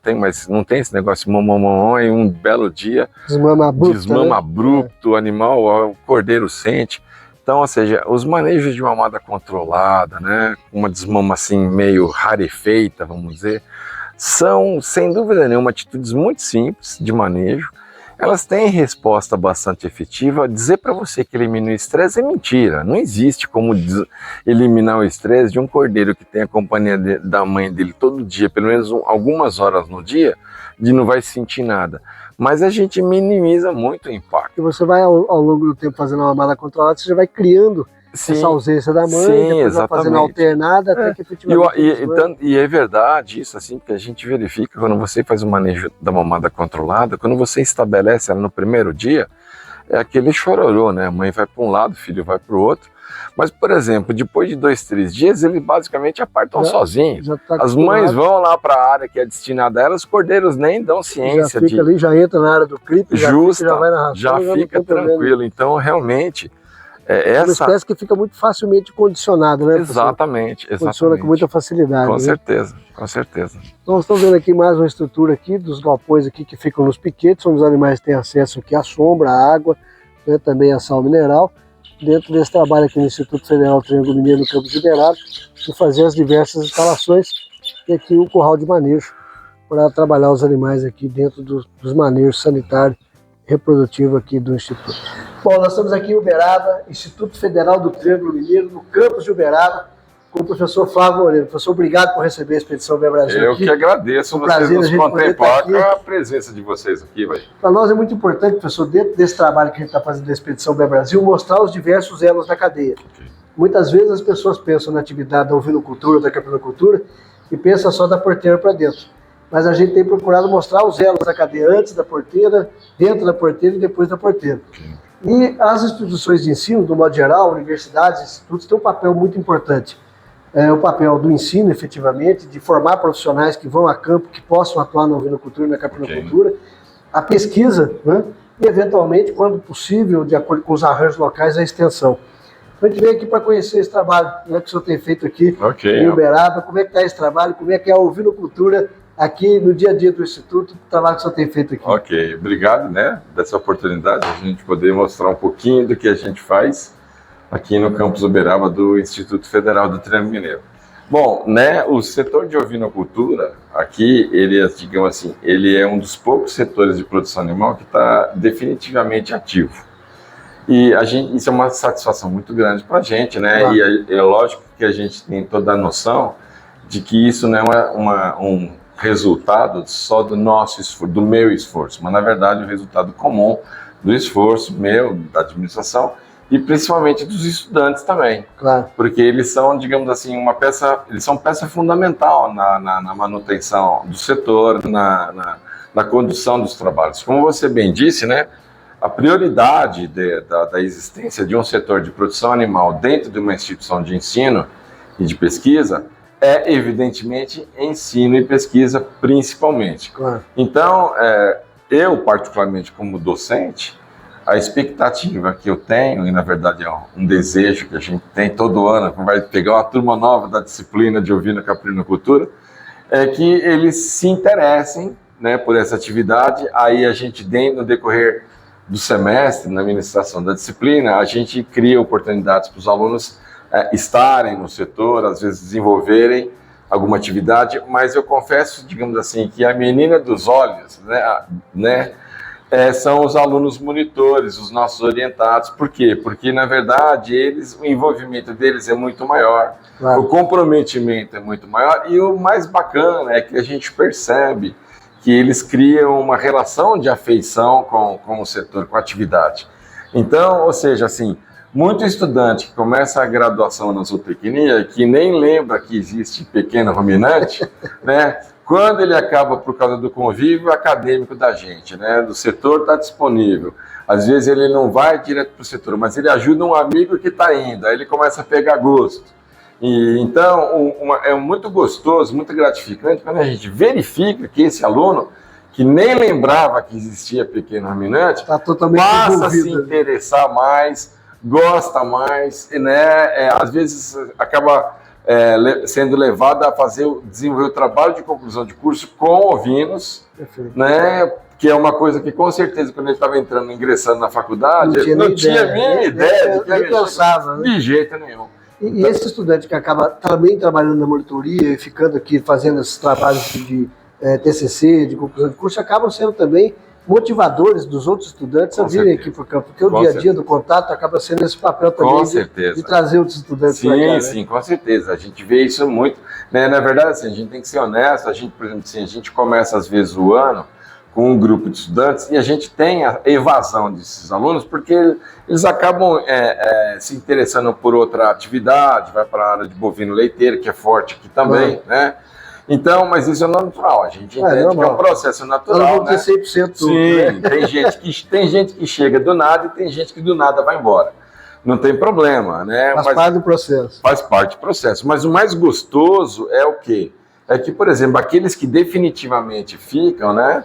tem esse negócio de mamamamã e um belo dia desmama abrupto, o animal, o cordeiro sente. Então, ou seja, os manejos de mamada controlada, né, uma desmama assim meio rarefeita, vamos dizer, são, sem dúvida nenhuma, atitudes muito simples de manejo. Elas têm resposta bastante efetiva. Dizer para você que elimina o estresse é mentira. Não existe como eliminar o estresse de um cordeiro que tem a companhia da mãe dele todo dia, pelo menos algumas horas no dia, de não vai sentir nada. Mas a gente minimiza muito o impacto. E você vai, ao longo do tempo, fazendo uma mamada controlada, você já vai criando essa ausência da mãe, depois vai fazendo alternada, até que efetivamente... E é verdade isso, assim, porque a gente verifica quando você faz o manejo da mamada controlada, quando você estabelece ela no primeiro dia, é aquele chororô, né? A mãe vai para um lado, o filho vai para o outro. Mas, por exemplo, depois de 2, 3 dias, eles basicamente apartam sozinhos. As mães vão lá para a área que é destinada a elas, os cordeiros nem dão ciência. Já fica ali, já entra na área do clipe, já vai na ração, já fica tranquilo. Então, realmente... É uma espécie que fica muito facilmente condicionada, né? Exatamente. Condiciona com muita facilidade. Com certeza, com certeza. Então, nós estamos vendo aqui mais uma estrutura aqui dos galpões aqui que ficam nos piquetes, onde os animais têm acesso aqui à sombra, à água, né, também à sal mineral, dentro desse trabalho aqui no Instituto Federal do Triângulo Mineiro, no Campos de Uberaba, de fazer as diversas instalações e aqui o curral de manejo, para trabalhar os animais aqui dentro dos manejos sanitários reprodutivo aqui do Instituto. Bom, nós estamos aqui em Uberaba, Instituto Federal do Triângulo Mineiro, no campus de Uberaba, com o professor Flávio Moreira. Professor, obrigado por receber a Expedição Bem Brasil. Eu que agradeço vocês nos contemplar com a presença de vocês aqui. Para nós é muito importante, professor, dentro desse trabalho que a gente está fazendo da Expedição Bem Brasil, mostrar os diversos elos da cadeia. Muitas vezes as pessoas pensam na atividade da ovinocultura, da capinocultura, e pensam só da porteira para dentro. Mas a gente tem procurado mostrar os elos da cadeia antes da porteira, dentro da porteira e depois da porteira. E as instituições de ensino, do modo geral, universidades, institutos, têm um papel muito importante. O papel do ensino, efetivamente, de formar profissionais que vão a campo, que possam atuar na ovinocultura e na capinocultura, a pesquisa, né? E, eventualmente, quando possível, de acordo com os arranjos locais, a extensão. A gente veio aqui para conhecer esse trabalho, né, que o senhor tem feito aqui em Uberaba, como é que está esse trabalho, como é que é a ovinocultura aqui no dia a dia do Instituto, o trabalho que o senhor tem feito aqui. Ok, obrigado, né, dessa oportunidade, a gente poder mostrar um pouquinho do que a gente faz aqui no campus Uberaba do Instituto Federal do Triângulo Mineiro. Bom, né, o setor de ovinocultura aqui, ele, digamos assim, ele é um dos poucos setores de produção animal que está definitivamente ativo. E isso é uma satisfação muito grande para a gente, né, claro. E é lógico que a gente tem toda a noção de que isso não é um resultado só do nosso esforço, do meu esforço, mas na verdade o resultado comum do esforço meu, da administração e principalmente dos estudantes também, claro. Porque eles são, digamos assim, eles são peça fundamental na manutenção do setor, na condução dos trabalhos. Como você bem disse, né, a prioridade da existência de um setor de produção animal dentro de uma instituição de ensino e de pesquisa é, evidentemente, ensino e pesquisa principalmente. Claro. Então, eu, particularmente como docente, a expectativa que eu tenho, e na verdade é um desejo que a gente tem todo ano, que vai pegar uma turma nova da disciplina de ovino-caprinocultura, é que eles se interessem, né, por essa atividade. Aí a gente, no decorrer do semestre, na administração da disciplina, a gente cria oportunidades para os alunos estarem no setor, às vezes desenvolverem alguma atividade, mas eu confesso, digamos assim, que a menina dos olhos, né, são os alunos monitores, os nossos orientados. Por quê? Porque, na verdade, o envolvimento deles é muito maior, claro. O comprometimento é muito maior, e o mais bacana é que a gente percebe que eles criam uma relação de afeição com o setor, com a atividade. Então, ou seja, assim, muito estudante que começa a graduação na zootecnia, que nem lembra que existe pequeno ruminante, né? Quando ele acaba por causa do convívio acadêmico da gente, né? Do setor está disponível. Às vezes ele não vai direto para o setor, mas ele ajuda um amigo que está indo, aí ele começa a pegar gosto. E, então, é muito gostoso, muito gratificante quando a gente verifica que esse aluno, que nem lembrava que existia pequeno ruminante, passa a se interessar mais, gosta mais, né? Às vezes acaba sendo levado a desenvolver o trabalho de conclusão de curso com ovinos, né? Que é uma coisa que, com certeza, quando ele estava ingressando na faculdade, não tinha a mínima ideia de jeito nenhum. E esse estudante que acaba também trabalhando na monitoria e ficando aqui fazendo esses trabalhos de TCC, de conclusão de curso, acabam sendo também motivadores dos outros estudantes a virem aqui para o campo, porque o dia a dia do contato acaba sendo esse papel também de trazer outros estudantes para cá. Sim, sim, com certeza. A gente vê isso muito. Né? Na verdade, assim, a gente tem que ser honesto. A gente, por exemplo, assim, a gente começa às vezes o ano com um grupo de estudantes e a gente tem a evasão desses alunos porque eles acabam se interessando por outra atividade, vai para a área de bovino leiteiro, que é forte aqui também, né? Então, mas isso é natural, a gente entende que é um processo natural, né? 100% tudo, sim, né? tem gente que chega do nada e tem gente que do nada vai embora. Não tem problema, né? Faz parte do processo. Faz parte do processo. Mas o mais gostoso é o quê? É que, por exemplo, aqueles que definitivamente ficam, né?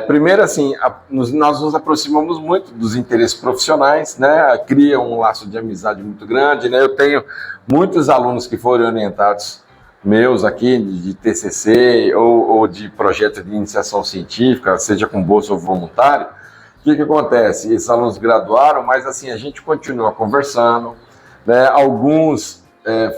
Primeiro, assim, nós nos aproximamos muito dos interesses profissionais, né? Cria um laço de amizade muito grande, né? Eu tenho muitos alunos que foram orientados meus aqui de TCC ou de projeto de iniciação científica, seja com bolsa ou voluntário. O que acontece? Esses alunos graduaram, mas assim, a gente continua conversando, né? Alguns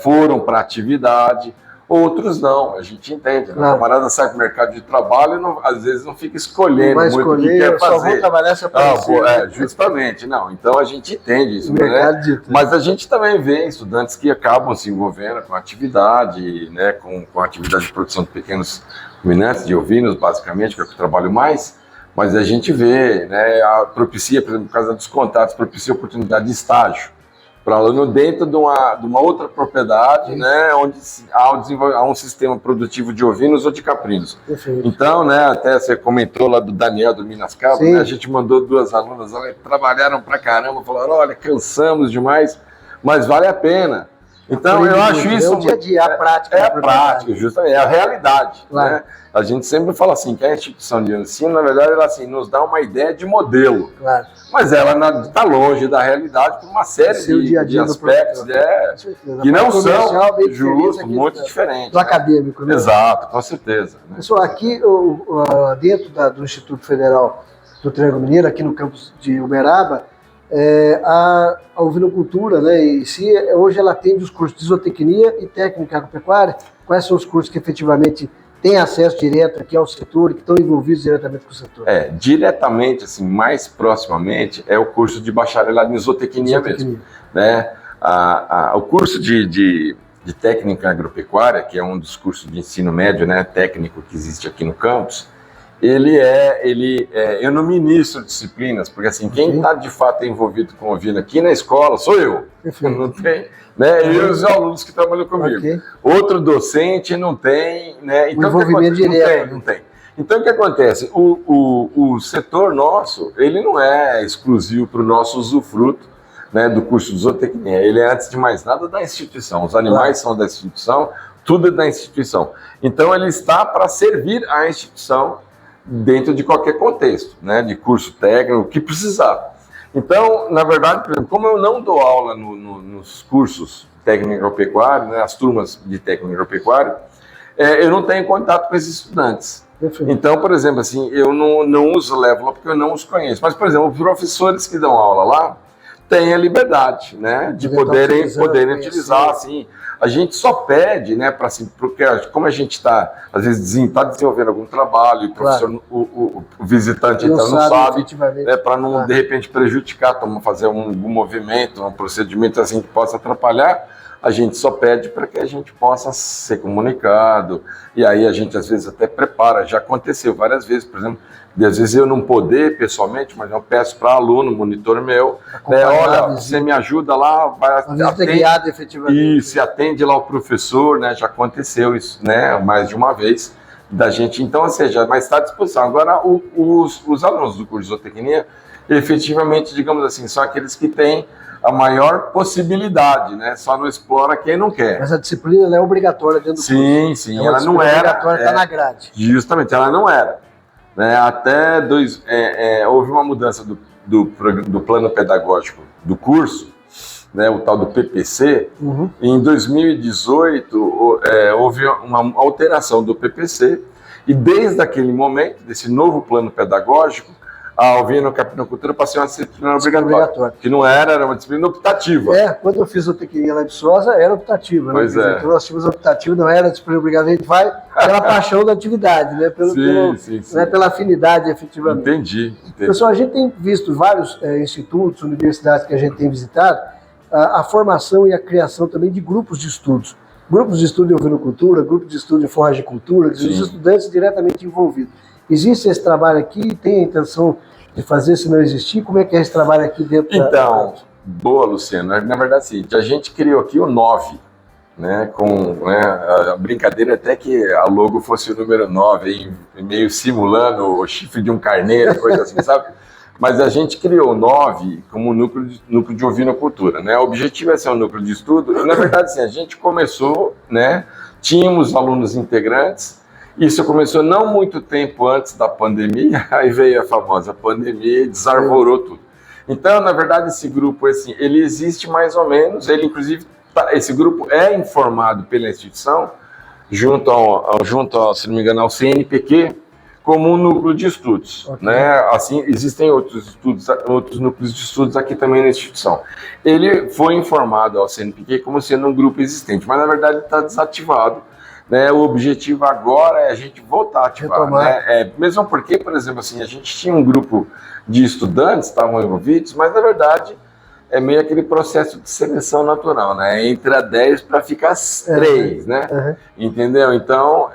foram para a atividade, outros não, a gente entende. Né? O camarada sai para o mercado de trabalho e não, às vezes não fica escolhendo muito o que quer fazer. Só vou trabalhar se aparecer. Justamente, não. Então a gente entende isso, né? Mas a gente também vê estudantes que acabam se envolvendo com atividade, né? Com atividade de produção de pequenos ruminantes, de ovinos, basicamente, que é o que eu trabalho mais. Mas a gente vê, né? Propicia, por exemplo, por causa dos contatos, propicia oportunidade de estágio para aluno dentro de uma outra propriedade, né, onde há um sistema produtivo de ovinos ou de caprinos. Perfeito. Então, né, até você comentou lá do Daniel do Minas Cabras, né, a gente mandou 2 alunas, trabalharam pra caramba, falaram, olha, cansamos demais, mas vale a pena. Então, eu acho isso... É o dia a dia, a prática. É a prática, justamente, é a realidade. Claro. Né? A gente sempre fala assim, que a instituição de ensino, na verdade, ela assim, nos dá uma ideia de modelo. Claro. Mas ela está longe da realidade por uma série de aspectos que não são justos, muito diferentes. Do acadêmico. Né? Exato, com certeza. Né? Pessoal, aqui dentro do Instituto Federal do Triângulo Mineiro, aqui no campus de Uberaba, a ovinocultura, né, em si, hoje ela atende os cursos de zootecnia e técnica agropecuária. Quais são os cursos que efetivamente têm acesso direto aqui ao setor e que estão envolvidos diretamente com o setor? Diretamente, assim, mais proximamente, é o curso de bacharelado em zootecnia mesmo. Né? O curso de técnica agropecuária, que é um dos cursos de ensino médio, né, técnico que existe aqui no campus, eu não ministro disciplinas, porque assim, quem está de fato envolvido com ovino aqui na escola sou eu. Não tem, né? E os alunos que trabalham comigo. Outro docente não tem, né? Então, envolvimento direto. Não tem. Então o que acontece? O setor nosso, ele não é exclusivo para o nosso usufruto, né, do curso de zootecnia. Ele é, antes de mais nada, da instituição. Os animais são da instituição, tudo é da instituição. Então ele está para servir à instituição dentro de qualquer contexto, né, de curso técnico, o que precisar. Então, na verdade, por exemplo, como eu não dou aula nos cursos técnico agropecuário, né, as turmas de técnico agropecuário, eu não tenho contato com esses estudantes. Perfeito. Então, por exemplo, assim, eu não uso o Level Up porque eu não os conheço. Mas, por exemplo, os professores que dão aula lá têm a liberdade, né, de poderem utilizar, assim. A gente só pede, né, para assim, porque como a gente está, às vezes, desenvolvendo algum trabalho, e o professor, o visitante então não sabe, para não, de repente, prejudicar, fazer algum movimento, um procedimento assim que possa atrapalhar, a gente só pede para que a gente possa ser comunicado, e aí a gente, às vezes, até prepara. Já aconteceu várias vezes, por exemplo, às vezes eu não poder pessoalmente, mas eu peço para aluno, monitor meu, olha, você me ajuda lá, vai guiado efetivamente. E se atende lá o professor, né? Já aconteceu isso, né? Mais de uma vez da gente. Então, ou seja, mas está à disposição. Agora, os alunos do curso de zootecnia, efetivamente, digamos assim, são aqueles que têm a maior possibilidade, né? Só não explora quem não quer. Mas a disciplina ela é obrigatória dentro do curso. Sim, ela não era. Obrigatória, está na grade. Justamente, ela não era. Né? Até houve uma mudança do plano pedagógico do curso, né? O tal do PPC. Uhum. Em 2018, houve uma alteração do PPC, e desde aquele momento, desse novo plano pedagógico, a ovinocarpinocultura passou a uma disciplina obrigatória, que não era uma disciplina optativa. Quando eu fiz zootecnia lá em Viçosa, era optativa. Pois né? Então nós tínhamos optativa, não era disciplina obrigatória, a gente vai pela paixão da atividade, né? Sim. Não é pela afinidade, efetivamente. Entendi. Pessoal, a gente tem visto vários institutos, universidades que a gente tem visitado, a formação e a criação também de grupos de estudos. Grupos de estudo em ovinocultura, grupos de estudo em forragicultura, os estudantes diretamente envolvidos. Existe esse trabalho aqui? Tem a intenção de fazer, se não existir? Como é que é esse trabalho aqui dentro Então, boa, Luciano. Na verdade, assim, a gente criou aqui o 9, né, a brincadeira até que a logo fosse o número 9, meio simulando o chifre de um carneiro, coisa assim, sabe? Mas a gente criou o 9 como núcleo de ovinocultura, né? O objetivo é ser um núcleo de estudo. Na verdade, assim, a gente começou, né? Tínhamos alunos integrantes. Isso começou não muito tempo antes da pandemia, aí veio a famosa pandemia e desarvorou tudo. Então, na verdade, esse grupo, assim, ele existe mais ou menos, ele inclusive, esse grupo é informado pela instituição, junto ao, se não me engano, ao CNPq, como um núcleo de estudos, okay. Né? Assim, existem outros núcleos de estudos aqui também na instituição. Ele foi informado ao CNPq como sendo um grupo existente, mas na verdade está desativado. Né? O objetivo agora é a gente voltar a ativar. Né? Mesmo porque, por exemplo, assim, a gente tinha um grupo de estudantes que estavam envolvidos, mas na verdade é meio aquele processo de seleção natural, né? Entra 10 para ficar 3, né? Entendeu? Então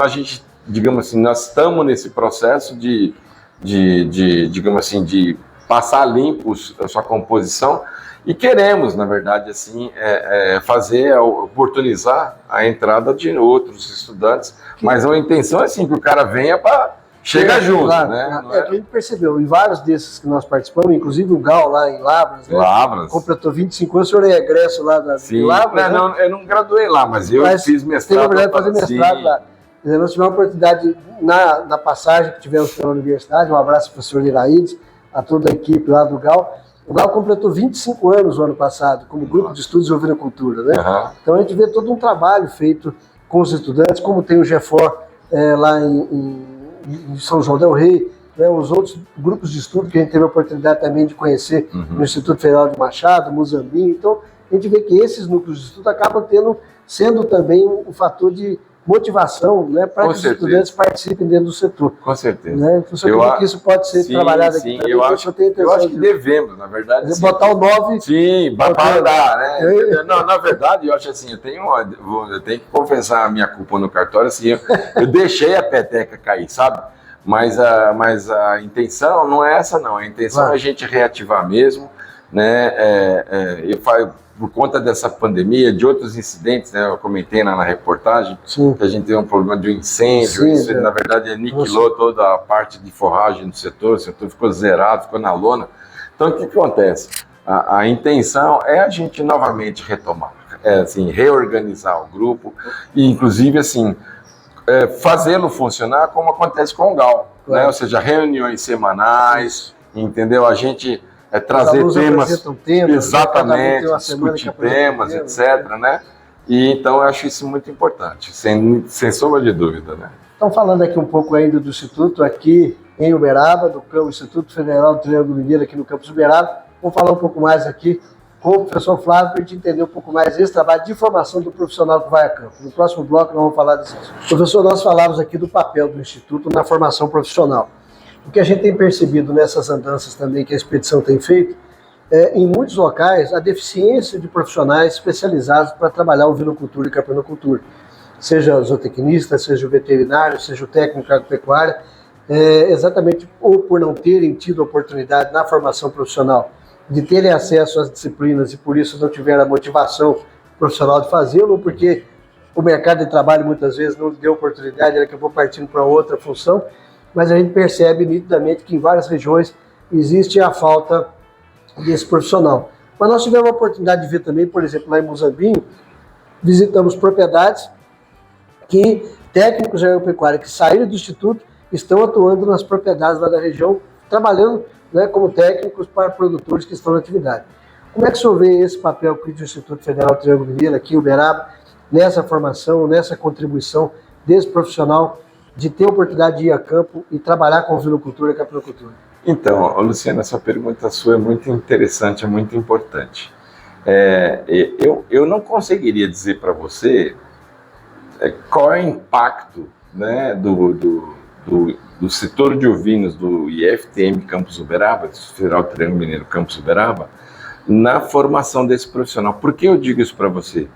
a gente, digamos assim, nós estamos nesse processo de digamos assim, de passar limpo a sua composição e queremos, na verdade, assim, oportunizar a entrada de outros estudantes, mas a intenção é assim, que o cara venha para chegar junto, claro, né? A gente percebeu, em vários desses que nós participamos, inclusive o Gal lá em Lavras, né? Completou 25 anos, o senhor é egresso lá de Lavras, não, eu não graduei lá, mas eu fiz mestrado. Teve a oportunidade de fazer mestrado lá. Nós tivemos a oportunidade, na passagem que tivemos pela universidade, um abraço ao professor Iraídes, a toda a equipe lá do Gal. O Gal completou 25 anos no ano passado, como grupo de estudos de ovinocultura, né? Então a gente vê todo um trabalho feito com os estudantes, como tem o GEFOR lá em São João del Rei, né? Os outros grupos de estudo que a gente teve a oportunidade também de conhecer no Instituto Federal de Machado, Muzambinho. Então a gente vê que esses núcleos de estudo acabam sendo também um fator de motivação, né, para que os estudantes participem dentro do setor. Com certeza. Né? Então, você acredita que isso pode ser trabalhado aqui também? Eu acho que devemos, na verdade. Sim. Botar o 9... Sim, para dar, né? Não, na verdade, eu acho assim, eu tenho que confessar a minha culpa no cartório, assim, eu deixei a peteca cair, sabe? Mas a intenção não é essa, não. A intenção é a gente reativar mesmo, né? Por conta dessa pandemia, de outros incidentes, né? Eu comentei na reportagem que a gente teve um problema de um incêndio, isso na verdade aniquilou toda a parte de forragem do setor, o setor ficou zerado, ficou na lona. Então o que acontece? A intenção é a gente novamente retomar, assim, reorganizar o grupo e inclusive assim, fazê-lo funcionar como acontece com o Gal, né? Ou seja, reuniões semanais, entendeu? A gente... trazer temas, exatamente, discutir temas, etc, né? E então eu acho isso muito importante, sem sombra de dúvida, né? Então, falando aqui um pouco ainda do Instituto, aqui em Uberaba, do Instituto Federal do Triângulo Mineiro, aqui no campus Uberaba, vamos falar um pouco mais aqui com o professor Flávio, para a gente entender um pouco mais esse trabalho de formação do profissional que vai a campo. No próximo bloco nós vamos falar disso. Professor, nós falamos aqui do papel do Instituto na formação profissional. O que a gente tem percebido nessas andanças também que a expedição tem feito, em muitos locais, a deficiência de profissionais especializados para trabalhar ovinocultura e caprinocultura. Seja o zootecnista, seja o veterinário, seja o técnico agropecuário, exatamente ou por não terem tido oportunidade na formação profissional de terem acesso às disciplinas e por isso não tiveram a motivação profissional de fazê-lo, ou porque o mercado de trabalho muitas vezes não deu oportunidade, ele acabou partindo para outra função. Mas a gente percebe nitidamente que em várias regiões existe a falta desse profissional. Mas nós tivemos a oportunidade de ver também, por exemplo, lá em Muzambinho, visitamos propriedades que técnicos de agropecuária que saíram do Instituto estão atuando nas propriedades lá da região, trabalhando, né, como técnicos para produtores que estão na atividade. Como é que o senhor vê esse papel que o Instituto Federal Triângulo Mineiro, aqui em Uberaba, nessa formação, nessa contribuição desse profissional de ter a oportunidade de ir a campo e trabalhar com ovinocultura e caprinocultura? Então, Luciano, essa pergunta sua é muito interessante, é muito importante. Eu não conseguiria dizer para você qual é o impacto, né, do setor de ovinos do IFTM Campus Uberaba, do Federal Triângulo Mineiro Campus Uberaba, na formação desse profissional. Por que eu digo isso para você?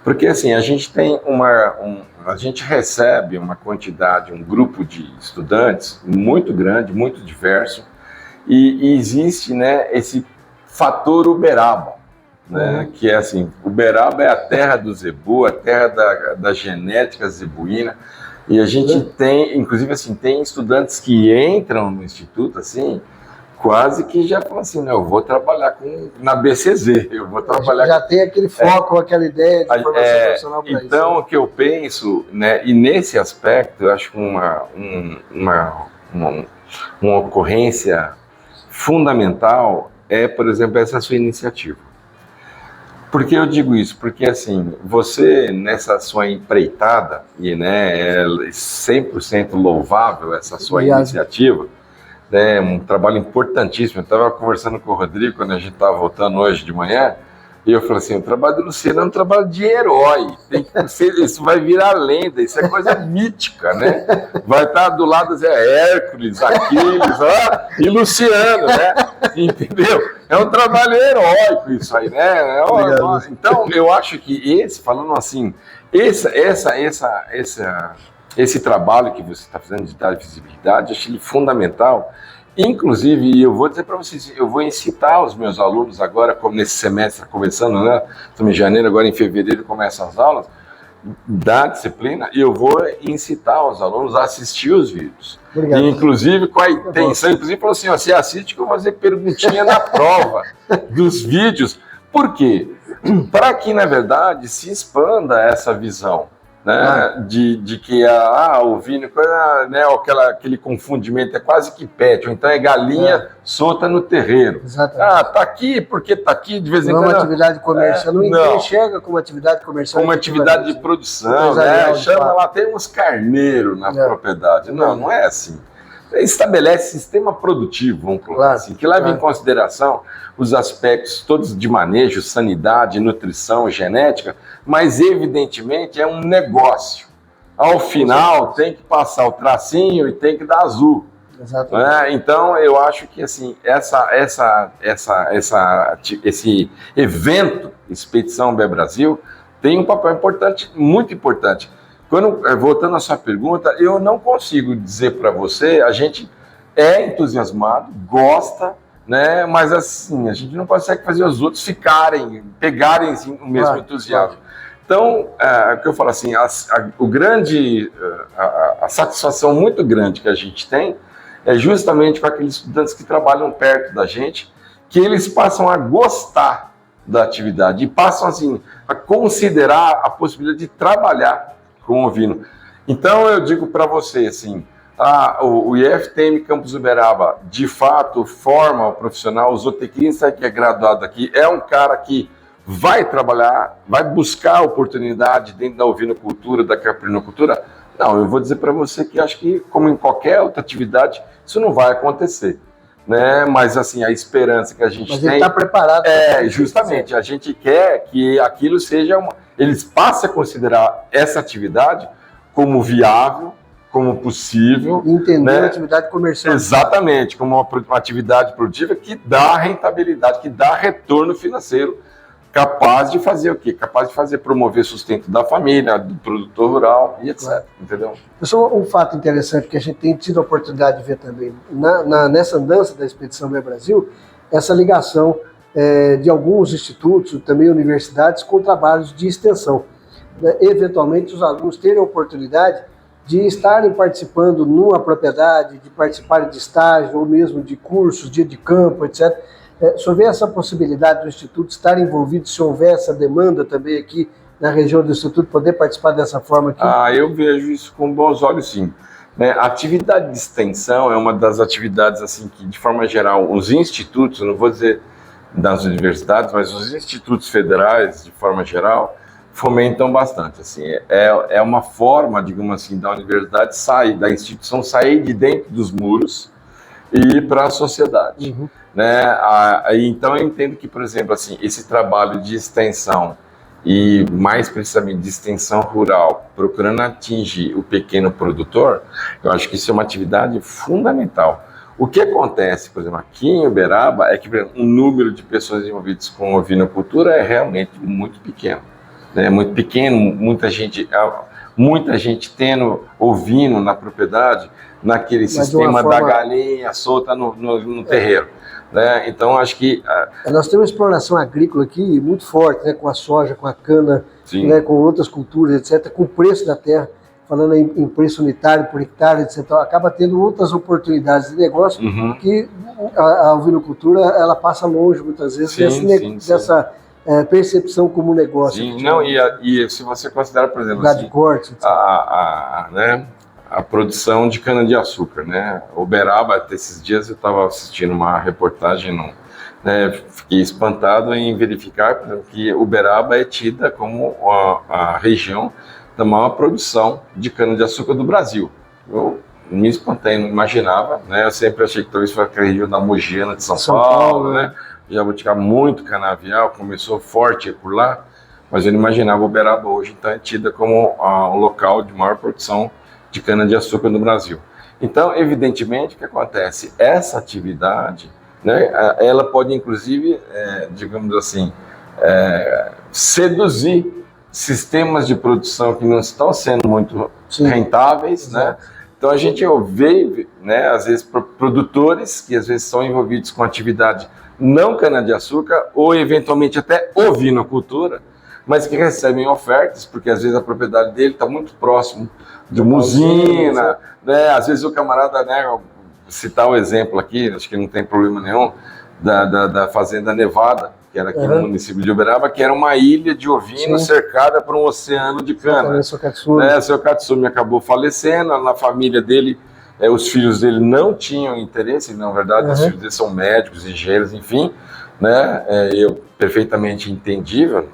Porque assim, a gente tem a gente recebe uma quantidade, um grupo de estudantes muito grande, muito diverso, e existe, né, esse fator Uberaba, né, que é assim, Uberaba é a terra do zebu, a terra da genética zebuína, e a gente tem, inclusive assim, tem estudantes que entram no instituto assim, quase que já falam assim, eu vou trabalhar na BCZ, eu vou trabalhar... Já tem aquele foco, aquuma ideia de formação profissional para isso. Então, o que eu penso, né, e nesse aspecto, eu acho que uma ocorrência fundamental é, por exemplo, essa sua iniciativa. Por que eu digo isso? Porque, assim, você, nessa sua empreitada, e né, é 100% louvável essa sua iniciativa, é um trabalho importantíssimo. Eu estava conversando com o Rodrigo quando a gente estava voltando hoje de manhã, e eu falei assim, o trabalho do Luciano é um trabalho de herói, isso vai virar lenda, isso é coisa mítica, né? Vai estar do lado Hércules, Aquiles, e Luciano, né? Entendeu? É um trabalho heróico isso aí, né? Então, eu acho que falando assim, esse trabalho que você está fazendo de dar visibilidade, eu acho ele fundamental. Inclusive, e eu vou dizer para vocês, eu vou incitar os meus alunos agora, como nesse semestre começando, né? Estamos em janeiro, agora em fevereiro começam as aulas da disciplina, e eu vou incitar os alunos a assistir os vídeos. Obrigado. E, inclusive, com a intenção, inclusive, falou assim, você assiste que eu vou fazer perguntinha na prova dos vídeos. Por quê? Para que, na verdade, se expanda essa visão. Né, de que o vinho, né, aquele confundimento é quase que pet, ou então é galinha solta no terreiro. Exatamente. Tá aqui porque tá aqui de vez em quando. Não é uma atividade comercial, não enxerga como atividade comercial. Como atividade de produção, né? Chama lá, tem uns carneiros na propriedade. Não é assim. Estabelece sistema produtivo, vamos colocar assim, que leva em consideração os aspectos todos de manejo, sanidade, nutrição, genética, mas evidentemente é um negócio. Ao final tem que passar o tracinho e tem que dar azul. Exatamente. Então eu acho que assim, esse evento Expedição Uber Brasil tem um papel importante, muito importante. Voltando à sua pergunta, eu não consigo dizer para você, a gente é entusiasmado, gosta, né? Mas assim, a gente não consegue fazer os outros pegarem assim, o mesmo entusiasmo. Então, o que eu falo assim, a satisfação muito grande que a gente tem é justamente com aqueles estudantes que trabalham perto da gente, que eles passam a gostar da atividade e passam assim, a considerar a possibilidade de trabalhar com ovino. Então eu digo para você assim, o IFTM Campus Uberaba de fato forma o profissional, o zootecnista que é graduado aqui é um cara que vai trabalhar, vai buscar oportunidade dentro da ovinocultura, da caprinocultura. Não, eu vou dizer para você que acho que como em qualquer outra atividade isso não vai acontecer, né? Mas assim, a esperança que a gente tem... Mas ele está preparado. Justamente, a gente quer que aquilo seja eles passem a considerar essa atividade como viável, como possível. Entender a atividade comercial. Exatamente, como uma atividade produtiva que dá rentabilidade, que dá retorno financeiro, capaz de fazer o quê? Capaz de promover sustento da família, do produtor rural e etc. Entendeu? Pessoal, um fato interessante que a gente tem tido a oportunidade de ver também nessa andança da Expedição Uber Brasil, essa ligação de alguns institutos, também universidades, com trabalhos de extensão. Eventualmente, os alunos terem a oportunidade de estarem participando numa propriedade, de participarem de estágio, ou mesmo de cursos, dia de campo, etc. O senhor vê essa possibilidade do Instituto estar envolvido, se houver essa demanda também aqui na região do Instituto, poder participar dessa forma aqui? Eu vejo isso com bons olhos, sim. Né? A atividade de extensão é uma das atividades, assim, que, de forma geral, os institutos, eu não vou dizer das universidades, mas os institutos federais, de forma geral, fomentam bastante. Assim, é uma forma, digamos assim, da universidade sair, da instituição sair de dentro dos muros e ir para a sociedade. Uhum. Né? Então, eu entendo que, por exemplo, assim, esse trabalho de extensão, e mais precisamente de extensão rural, procurando atingir o pequeno produtor, eu acho que isso é uma atividade fundamental. O que acontece, por exemplo, aqui em Uberaba, é que por exemplo, o número de pessoas envolvidas com ovinocultura é realmente muito pequeno. Né? Muito pequeno, muita gente tendo ovino na propriedade, naquele Mas sistema forma... da galinha solta no terreiro. Né? Então, acho que... Nós temos uma exploração agrícola aqui muito forte, né? Com a soja, com a cana, né? Com outras culturas, etc., com o preço da terra, falando em preço unitário por hectare, etc., acaba tendo outras oportunidades de negócio que a ovinocultura ela passa longe, muitas vezes, dessa percepção como negócio. Sim, não, e se você considera, por exemplo, assim, de corte, né? A produção de cana-de-açúcar, né? Uberaba, até esses dias eu estava assistindo uma reportagem, né? Fiquei espantado em verificar que Uberaba é tida como a região da maior produção de cana-de-açúcar do Brasil. Eu me espantei, não imaginava, né? Eu sempre achei que talvez fosse a região da Mogiana de São Paulo, né? Jabuticaba muito canavial, começou forte por lá, mas eu não imaginava Uberaba hoje, então é tida como um local de maior produção de cana-de-açúcar no Brasil. Então, evidentemente, o que acontece? Essa atividade, né, ela pode, inclusive, digamos assim, seduzir sistemas de produção que não estão sendo muito rentáveis, né? Então, a gente vê, né, às vezes, produtores que, às vezes, são envolvidos com atividade não cana-de-açúcar ou, eventualmente, até ovinocultura, mas que recebem ofertas, porque, às vezes, a propriedade dele está muito próximo de uma usina, né? Às vezes o camarada, né, citar um exemplo aqui, acho que não tem problema nenhum, da Fazenda Nevada, que era aqui no município de Uberaba, que era uma ilha de ovino cercada por um oceano de cana. Seu Katsumi acabou falecendo, na família dele, os filhos dele não tinham interesse, na verdade os filhos dele são médicos, engenheiros, enfim, né? Perfeitamente entendível,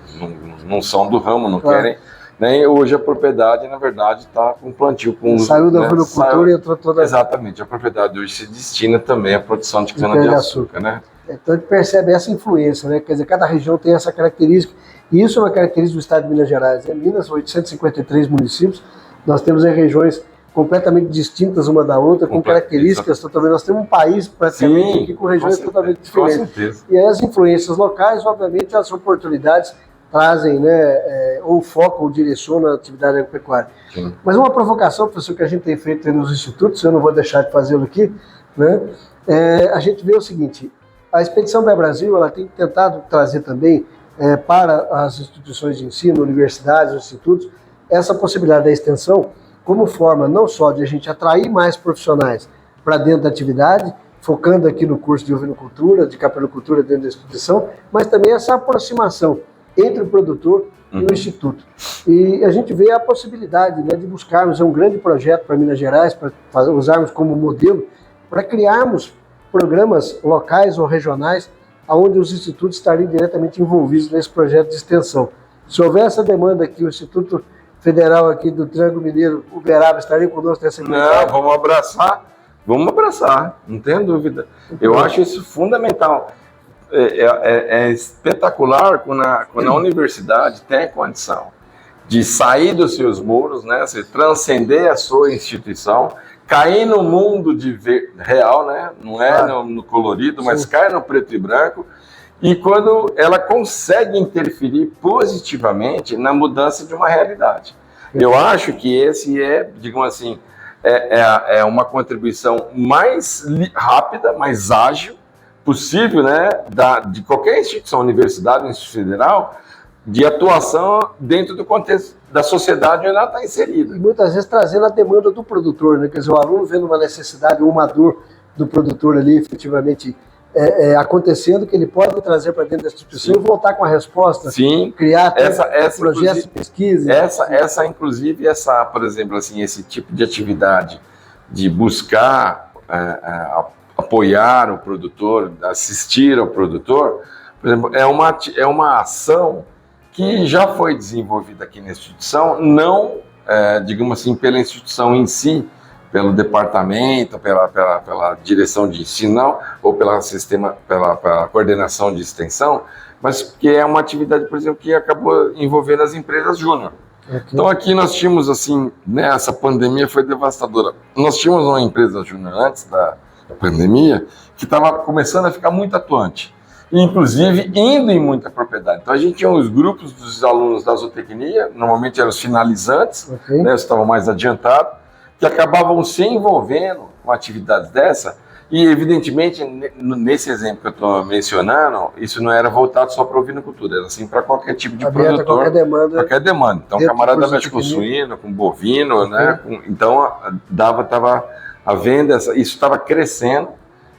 não são do ramo, não querem. Né? Hoje a propriedade, na verdade, está com plantio. Saiu da ovinocultura e entrou toda... Exatamente, a propriedade hoje se destina também à produção de cana-de-açúcar. Né? Então a gente percebe essa influência, né? Quer dizer, cada região tem essa característica, e isso é uma característica do estado de Minas Gerais. Em Minas, 853 municípios, nós temos regiões completamente distintas uma da outra, com características totalmente... Nós temos um país praticamente aqui com regiões totalmente diferentes. Com certeza. E as influências locais, obviamente, as oportunidades trazem, né, ou focam ou direcionam a atividade agropecuária. Mas uma provocação, professor, que a gente tem feito aí nos institutos, eu não vou deixar de fazê-lo aqui, né, a gente vê o seguinte: a Expedição Bem Brasil, ela tem tentado trazer também para as instituições de ensino, universidades, institutos, essa possibilidade da extensão como forma não só de a gente atrair mais profissionais para dentro da atividade, focando aqui no curso de ovinocultura, de capelicultura dentro da instituição, mas também essa aproximação entre o produtor e o Instituto. E a gente vê a possibilidade, né, de buscarmos um grande projeto para Minas Gerais, para usarmos como modelo, para criarmos programas locais ou regionais, onde os institutos estariam diretamente envolvidos nesse projeto de extensão. Se houver essa demanda aqui, o Instituto Federal aqui do Triângulo Mineiro, Uberaba, estaria conosco nessa iniciativa? Não, vamos abraçar, não tem dúvida. Eu acho isso fundamental. É espetacular quando a universidade tem a condição de sair dos seus muros, né, transcender a sua instituição, cair no mundo real, né, não é no colorido, mas cai no preto e branco, e quando ela consegue interferir positivamente na mudança de uma realidade. Eu acho que esse digamos assim, uma contribuição mais rápida, mais ágil, possível, né, de qualquer instituição, universidade, instituto federal, de atuação dentro do contexto da sociedade onde ela está inserida. E muitas vezes trazendo a demanda do produtor, né? Quer dizer, o aluno vendo uma necessidade ou uma dor do produtor ali efetivamente acontecendo, que ele pode trazer para dentro da instituição. Sim. E voltar com a resposta. Sim. Criar projetos de pesquisa. Inclusive, por exemplo, assim, esse tipo de atividade de buscar apoiar o produtor, assistir ao produtor, por exemplo, é uma ação que já foi desenvolvida aqui na instituição, não, digamos assim, pela instituição em si, pelo departamento, pela direção de ensino, não, ou pela coordenação de extensão, mas que é uma atividade, por exemplo, que acabou envolvendo as empresas júnior. Então aqui nós tínhamos, assim, né, essa pandemia foi devastadora. Nós tínhamos uma empresa júnior antes da pandemia que estava começando a ficar muito atuante, inclusive indo em muita propriedade. Então a gente tinha os grupos dos alunos da zootecnia, normalmente eram os finalizantes, né, estavam mais adiantados, que acabavam se envolvendo com atividades dessa, e evidentemente, nesse exemplo que eu estou mencionando, isso não era voltado só para a ovinocultura, era assim para qualquer tipo de produtor. Qualquer demanda. Então o camarada mexe com suíno, com bovino, né? Então estava a venda, isso estava crescendo,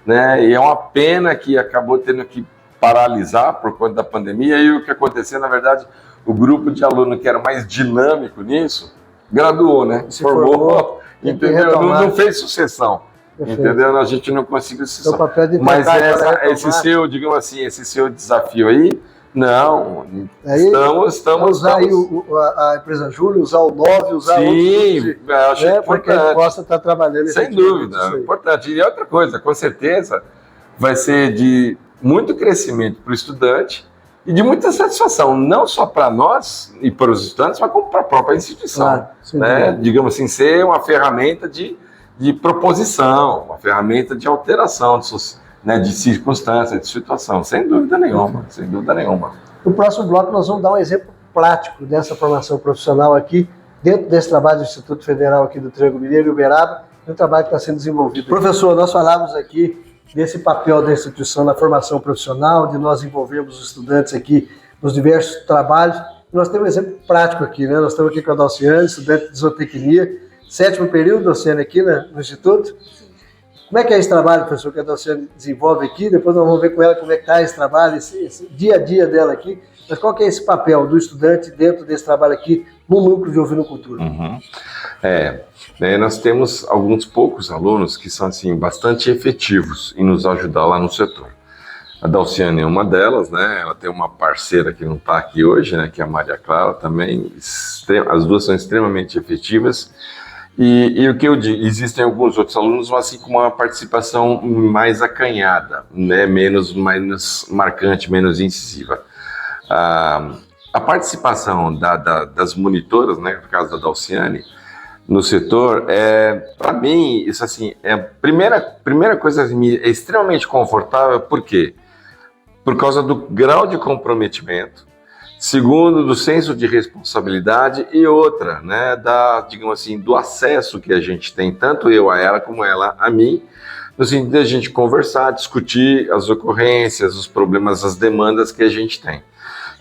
né? E é uma pena que acabou tendo que paralisar por conta da pandemia, e o que aconteceu, na verdade, o grupo de aluno que era mais dinâmico nisso, graduou, né? Formou, entendeu? Não fez sucessão. Perfeito. Entendeu? A gente não conseguiu se mas esse seu, digamos assim, esse seu desafio aí, não, estamos usar aí a empresa Júnior, usar o 9, usar sim, acho importante, porque ele possa estar trabalhando. Sem dúvida, é importante. E outra coisa, com certeza, vai ser de muito crescimento para o estudante e de muita satisfação, não só para nós e para os estudantes, mas como para a própria instituição. Claro, né? Digamos assim, ser uma ferramenta de proposição, uma ferramenta de alteração, de circunstância, de situação, sem dúvida nenhuma, sem dúvida nenhuma. No próximo bloco nós vamos dar um exemplo prático dessa formação profissional aqui, dentro desse trabalho do Instituto Federal aqui do Triângulo Mineiro e Uberaba, um trabalho que está sendo desenvolvido. Professor, nós falamos aqui desse papel da instituição na formação profissional, de nós envolvermos os estudantes aqui nos diversos trabalhos. Nós temos um exemplo prático aqui, né? Nós estamos aqui com a Dalciane, estudante de zootecnia, 7º período, Dalciane, aqui no Instituto. Como é que é esse trabalho, professor, que a Dalciane desenvolve aqui? Depois nós vamos ver com ela como é que está esse trabalho, esse dia a dia dela aqui. Mas qual que é esse papel do estudante dentro desse trabalho aqui no núcleo de ovinocultura? Nós temos alguns poucos alunos que são assim, bastante efetivos em nos ajudar lá no setor. A Dalciane é uma delas, né? Ela tem uma parceira que não está aqui hoje, né? Que é a Maria Clara também. As duas são extremamente efetivas. E o que eu digo, existem alguns outros alunos, mas assim com uma participação mais acanhada, né? menos marcante, menos incisiva. A participação das monitoras, né? No caso da Dalciane, no setor, para mim, isso assim, a primeira coisa assim, é extremamente confortável, por quê? Por causa do grau de comprometimento, segundo, do senso de responsabilidade, e outra, né, digamos assim, do acesso que a gente tem, tanto eu a ela como ela a mim, no sentido de a gente conversar, discutir as ocorrências, os problemas, as demandas que a gente tem.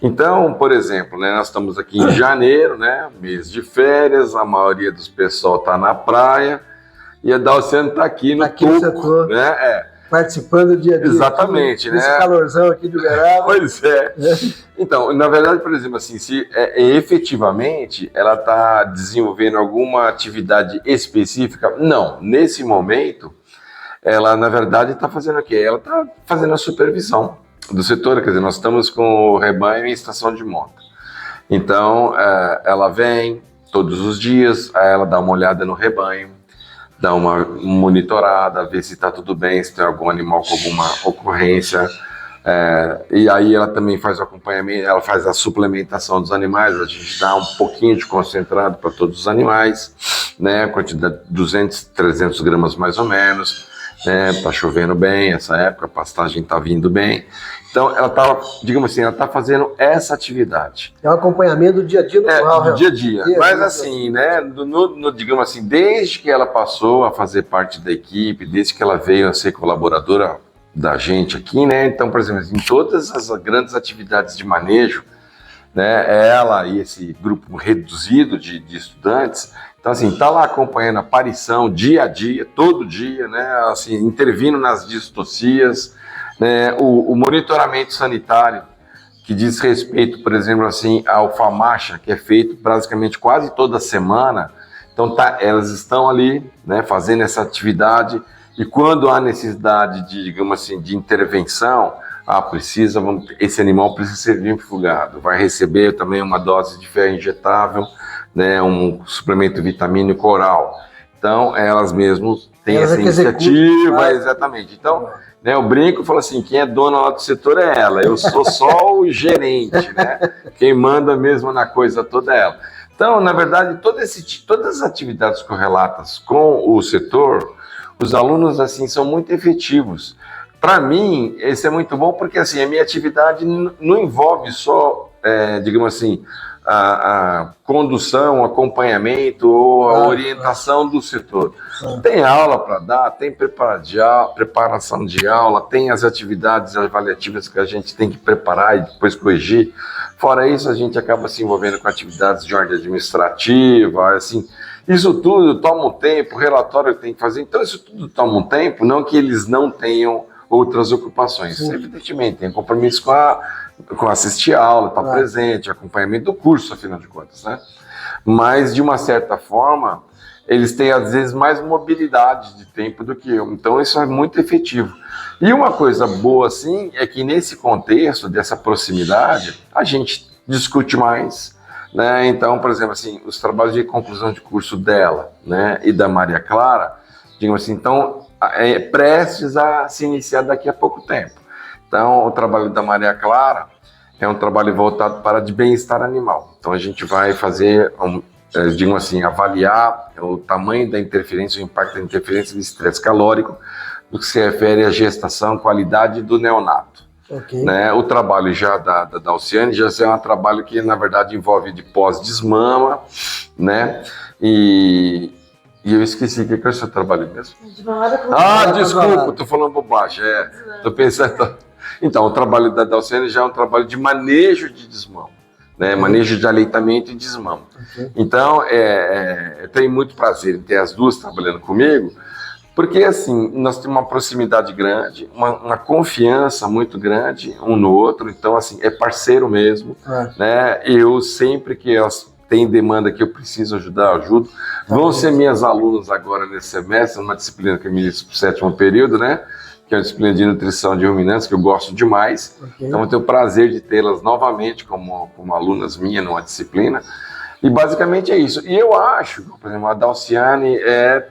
Então, por exemplo, né, nós estamos aqui em janeiro, né, mês de férias, a maioria dos pessoal está na praia, e a Dalciane está aqui no topo, né? Participando dia a dia. Exatamente, aqui, né? Esse calorzão aqui de Uberaba. Pois é. Então, na verdade, por exemplo, assim, se efetivamente ela está desenvolvendo alguma atividade específica, não. Nesse momento, ela, na verdade, está fazendo o quê? Ela está fazendo a supervisão do setor, quer dizer, nós estamos com o rebanho em estação de monta. Então, ela vem todos os dias, ela dá uma olhada no rebanho, dá uma monitorada, ver se está tudo bem, se tem algum animal com alguma ocorrência, e aí ela também faz o acompanhamento, ela faz a suplementação dos animais, a gente dá um pouquinho de concentrado para todos os animais, né, quantidade de 200, 300 gramas mais ou menos, né, tá chovendo bem essa época, a pastagem está vindo bem. Então, ela está, digamos assim, ela está fazendo essa atividade. É um acompanhamento do dia a dia do do dia a dia. Mas assim, né, digamos assim, desde que ela passou a fazer parte da equipe, desde que ela veio a ser colaboradora da gente aqui, né, então, por exemplo, em todas as grandes atividades de manejo, né? Ela e esse grupo reduzido de estudantes. Então, assim, está lá acompanhando a aparição dia a dia, todo dia, né? Assim, intervindo nas distocias, né? O monitoramento sanitário, que diz respeito, por exemplo, assim, ao FAMACHA, que é feito basicamente quase toda semana. Então, elas estão ali, né, fazendo essa atividade, e quando há necessidade de, digamos assim, de intervenção, esse animal precisa ser limfugado, vai receber também uma dose de ferro injetável, né, um suplemento vitamínico oral. Então, elas mesmas têm essa iniciativa, exatamente. Então, né, eu brinco e falo assim, quem é dona lá do setor é ela, eu sou só o gerente, né? Quem manda mesmo na coisa toda é ela. Então, na verdade, todas as atividades correlatas com o setor, os alunos assim são muito efetivos. Para mim, isso é muito bom porque assim, a minha atividade não envolve só, digamos assim, a condução, o acompanhamento ou a orientação do setor. Tem aula para dar, tem preparação de aula, tem as atividades avaliativas que a gente tem que preparar e depois corrigir. Fora isso, a gente acaba se envolvendo com atividades de ordem administrativa, assim. Isso tudo toma um tempo, relatório que tem que fazer. Então, isso tudo toma um tempo, não que eles não tenham outras ocupações. Evidentemente, tem compromisso com assistir a aula, estar presente, acompanhamento do curso, afinal de contas, né? Mas, de uma certa forma, eles têm, às vezes, mais mobilidade de tempo do que eu. Então, isso é muito efetivo. E uma coisa boa, assim, é que nesse contexto, dessa proximidade, a gente discute mais, né? Então, por exemplo, assim, os trabalhos de conclusão de curso dela, né, e da Maria Clara, digamos assim, então, prestes a se iniciar daqui a pouco tempo. Então, o trabalho da Maria Clara é um trabalho voltado para de bem-estar animal. Então, a gente vai fazer, digamos assim, avaliar o tamanho da interferência, o impacto da interferência de estresse calórico, no que se refere à gestação, qualidade do neonato. Né? O trabalho já da Dalciane já é um trabalho que, na verdade, envolve de pós-desmama, né? E eu esqueci, o que é o seu trabalho mesmo? Desculpa, estou falando bobagem. Estou pensando... Então, o trabalho da Dalciane já é um trabalho de manejo de desmama, né? Manejo de aleitamento e desmama. Então, eu tenho muito prazer em ter as duas trabalhando comigo, porque, assim, nós temos uma proximidade grande, uma confiança muito grande um no outro, então, assim, é parceiro mesmo, né? Eu, sempre que elas têm demanda que eu preciso ajudar, eu ajudo. Vão ser minhas alunas agora nesse semestre, uma disciplina que eu ministro para o 7º período, né? Que é uma disciplina de nutrição de ruminantes, que eu gosto demais. Então, eu tenho o prazer de tê-las novamente como alunas minhas numa disciplina. E, basicamente, é isso. E eu acho, por exemplo, a Dalciane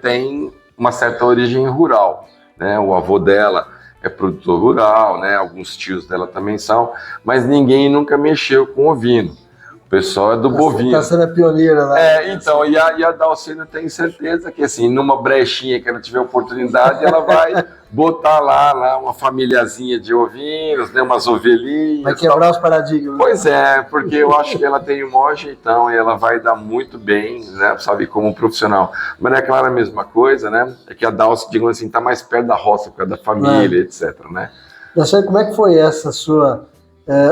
tem uma certa origem rural, né? O avô dela é produtor rural, né? Alguns tios dela também são, mas ninguém nunca mexeu com ovino. O pessoal é do bovino. Está sendo a pioneira lá. Então, e a Dalciane, eu tenho certeza que, assim, numa brechinha que ela tiver oportunidade, ela vai botar lá uma famíliazinha de ovinos, né? Umas ovelhinhas. Vai quebrar os paradigmas. Pois é, porque eu acho que ela tem um maior jeitão e ela vai dar muito bem, né? Sabe, como profissional. Mas é claro, a mesma coisa, né? É que a Dalci, digamos assim, está mais perto da roça, por causa da família, etc, né? Dalciane, como é que foi essa sua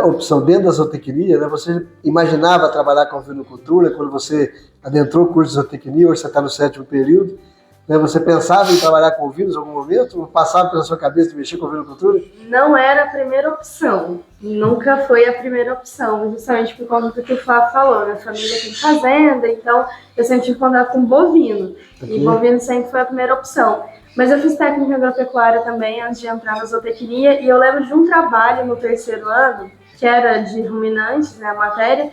opção dentro da zootecnia, né? Você imaginava trabalhar com ovinocultura quando você adentrou o curso de zootecnia, hoje você está no 7º período, né? Você pensava em trabalhar com ovinos em algum momento? Passava pela sua cabeça de mexer com ovinocultura? Não era a primeira opção, nunca foi a primeira opção, justamente por conta do que o Flávio falou, né? A família tem fazenda, então eu sempre tive contato com bovino, e bovino sempre foi a primeira opção. Mas eu fiz técnica agropecuária também antes de entrar na zootecnia, e eu lembro de um trabalho no 3º ano, que era de ruminantes, né, a matéria,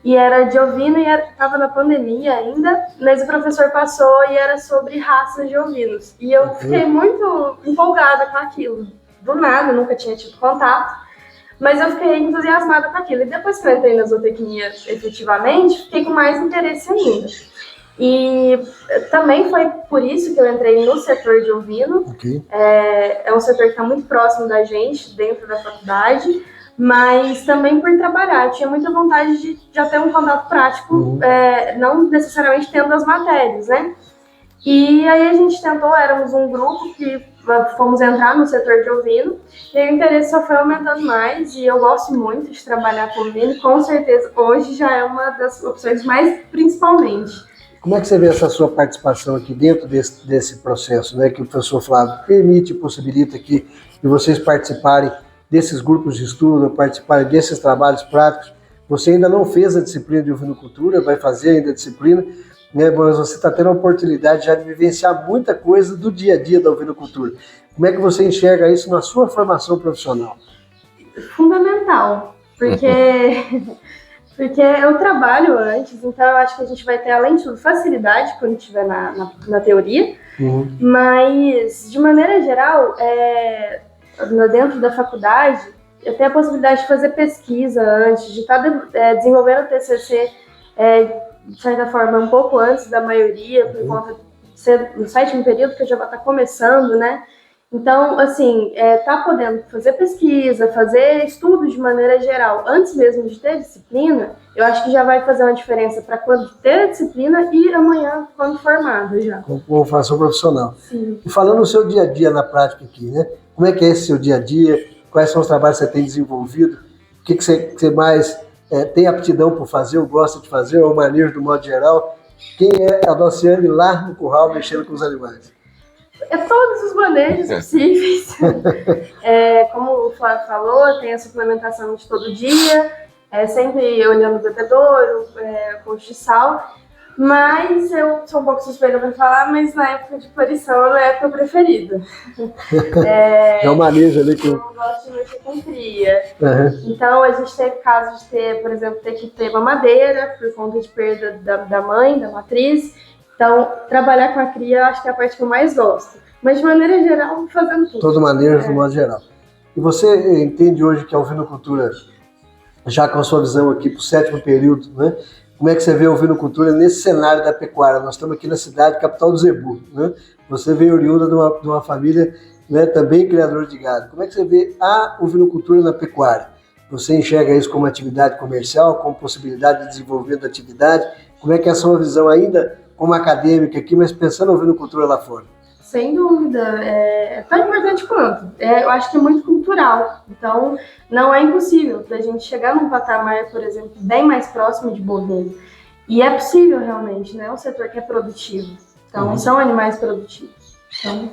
e era de ovino, e estava na pandemia ainda, mas o professor passou e era sobre raças de ovinos. E eu fiquei muito empolgada com aquilo. Do nada, nunca tinha tido contato, mas eu fiquei entusiasmada com aquilo. E depois que eu entrei na zootecnia efetivamente, fiquei com mais interesse ainda. E também foi por isso que eu entrei no setor de ovino. É um setor que está muito próximo da gente, dentro da faculdade, mas também por trabalhar. Eu tinha muita vontade de já ter um contato prático, não necessariamente tendo as matérias, né? E aí a gente tentou, éramos um grupo que fomos entrar no setor de ovino, e aí o interesse só foi aumentando mais, e eu gosto muito de trabalhar com ovino, e com certeza hoje já é uma das opções mais principalmente. Como é que você vê essa sua participação aqui dentro desse processo, né, que o professor Flávio permite, possibilita aqui de vocês participarem desses grupos de estudo, participarem desses trabalhos práticos? Você ainda não fez a disciplina de ovinocultura, vai fazer ainda a disciplina, né, mas você está tendo a oportunidade já de vivenciar muita coisa do dia a dia da ovinocultura. Como é que você enxerga isso na sua formação profissional? Fundamental, porque eu trabalho antes, então eu acho que a gente vai ter, além de tudo, facilidade quando estiver na teoria, mas, de maneira geral, dentro da faculdade, eu tenho a possibilidade de fazer pesquisa antes, de estar desenvolvendo o TCC, de certa forma, um pouco antes da maioria, por conta de ser no 7º período, que eu já vou estar começando, né? Então, assim, tá podendo fazer pesquisa, fazer estudos de maneira geral, antes mesmo de ter disciplina, eu acho que já vai fazer uma diferença para quando ter a disciplina e amanhã, quando formado já. Como formação profissional. Sim. E falando no seu dia a dia na prática aqui, né? Como é que é esse seu dia a dia? Quais são os trabalhos que você tem desenvolvido? O que você mais tem aptidão por fazer ou gosta de fazer, ou manejo do modo geral? Quem é a Dociane lá no curral mexendo com os animais? Todos os manejos possíveis. Como o Flávio falou, tem a suplementação de todo dia, sempre olhando o bebedouro, ponto de sal. Mas eu sou um pouco suspeita para falar, mas na época de parição é a minha época preferida. É o manejo ali que eu gosto de mexer com cria. Então a gente teve casos de ter, por exemplo, ter que ter mamadeira por conta de perda da mãe, da matriz. Então, trabalhar com a cria, eu acho que é a parte que eu mais gosto. Mas, de maneira geral, fazendo tudo. Todo manejo, do modo geral. E você entende hoje que a ovinocultura, já com a sua visão aqui para o 7º período, né? Como é que você vê a ovinocultura nesse cenário da pecuária? Nós estamos aqui na cidade, capital do Zebu, né? Você veio oriunda de uma família, né, também criadora de gado. Como é que você vê a ovinocultura na pecuária? Você enxerga isso como atividade comercial, como possibilidade de desenvolvimento da atividade? Como é que é a sua visão ainda como acadêmica aqui, mas pensando na ovinocultura lá fora? Sem dúvida, é tão importante quanto. Eu acho que é muito cultural, então não é impossível da gente chegar num patamar, por exemplo, bem mais próximo de bovino. E é possível realmente, né? É um setor que é produtivo, então são animais produtivos. Então...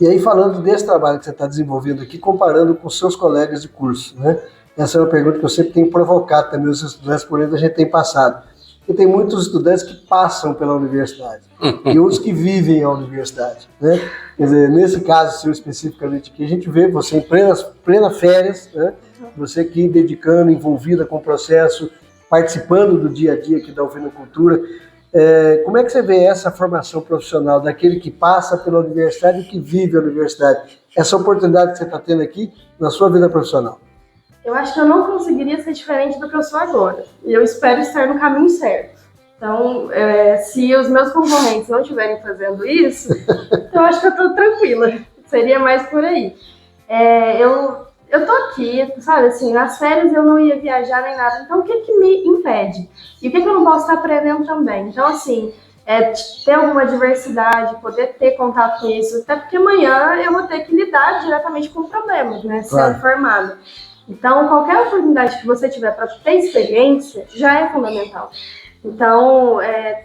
E aí, falando desse trabalho que você está desenvolvendo aqui, comparando com seus colegas de curso, né? Essa é uma pergunta que eu sempre tenho provocado também os estudantes, por onde a gente tem passado. E tem muitos estudantes que passam pela universidade e outros que vivem a universidade, né? Quer dizer, nesse caso seu especificamente aqui, a gente vê você em plena férias, né? Você aqui dedicando, envolvida com o processo, participando do dia a dia aqui da ovinocultura. Como é que você vê essa formação profissional daquele que passa pela universidade e que vive a universidade? Essa oportunidade que você está tendo aqui na sua vida profissional? Eu acho que eu não conseguiria ser diferente do que eu sou agora. E eu espero estar no caminho certo. Então, se os meus concorrentes não estiverem fazendo isso, eu acho que eu estou tranquila. Seria mais por aí. Eu tô aqui, sabe, assim, nas férias eu não ia viajar nem nada. Então, o que me impede? E o que eu não posso estar aprendendo também? Então, assim, ter alguma diversidade, poder ter contato com isso. Até porque amanhã eu vou ter que lidar diretamente com problemas, né? Sendo formada. Então, qualquer oportunidade que você tiver para ter experiência já é fundamental. Então,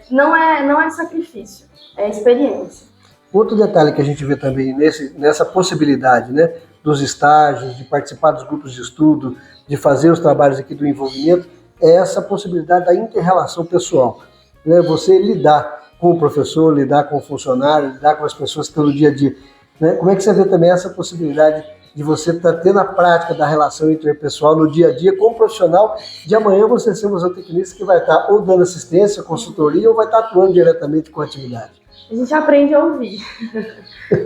não é sacrifício, é experiência. Outro detalhe que a gente vê também nessa possibilidade, né, dos estágios, de participar dos grupos de estudo, de fazer os trabalhos aqui do envolvimento, é essa possibilidade da inter-relação pessoal. Né? Você lidar com o professor, lidar com o funcionário, lidar com as pessoas que estão no dia a dia. Né? Como é que você vê também essa possibilidade de você estar tendo a prática da relação interpessoal no dia a dia com o profissional, de amanhã você ser um zootecnista que vai estar ou dando assistência, consultoria, ou vai estar atuando diretamente com a atividade? A gente aprende a ouvir.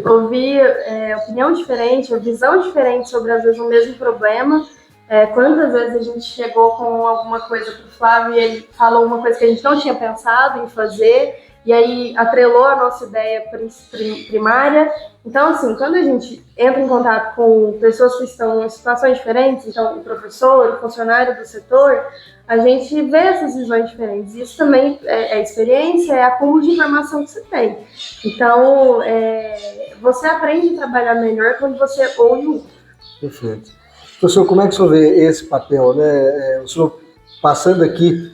Ouvir opinião diferente, visão diferente sobre, às vezes, o mesmo problema. Quantas vezes a gente chegou com alguma coisa para o Flávio e ele falou uma coisa que a gente não tinha pensado em fazer, e aí atrelou a nossa ideia primária. Então, assim, quando a gente entra em contato com pessoas que estão em situações diferentes, então o professor, o funcionário do setor, a gente vê essas visões diferentes. Isso também é experiência, é acúmulo de informação que você tem. Então, você aprende a trabalhar melhor quando você ouve o outro. Perfeito. Professor, como é que o senhor vê esse papel, né? O senhor passando aqui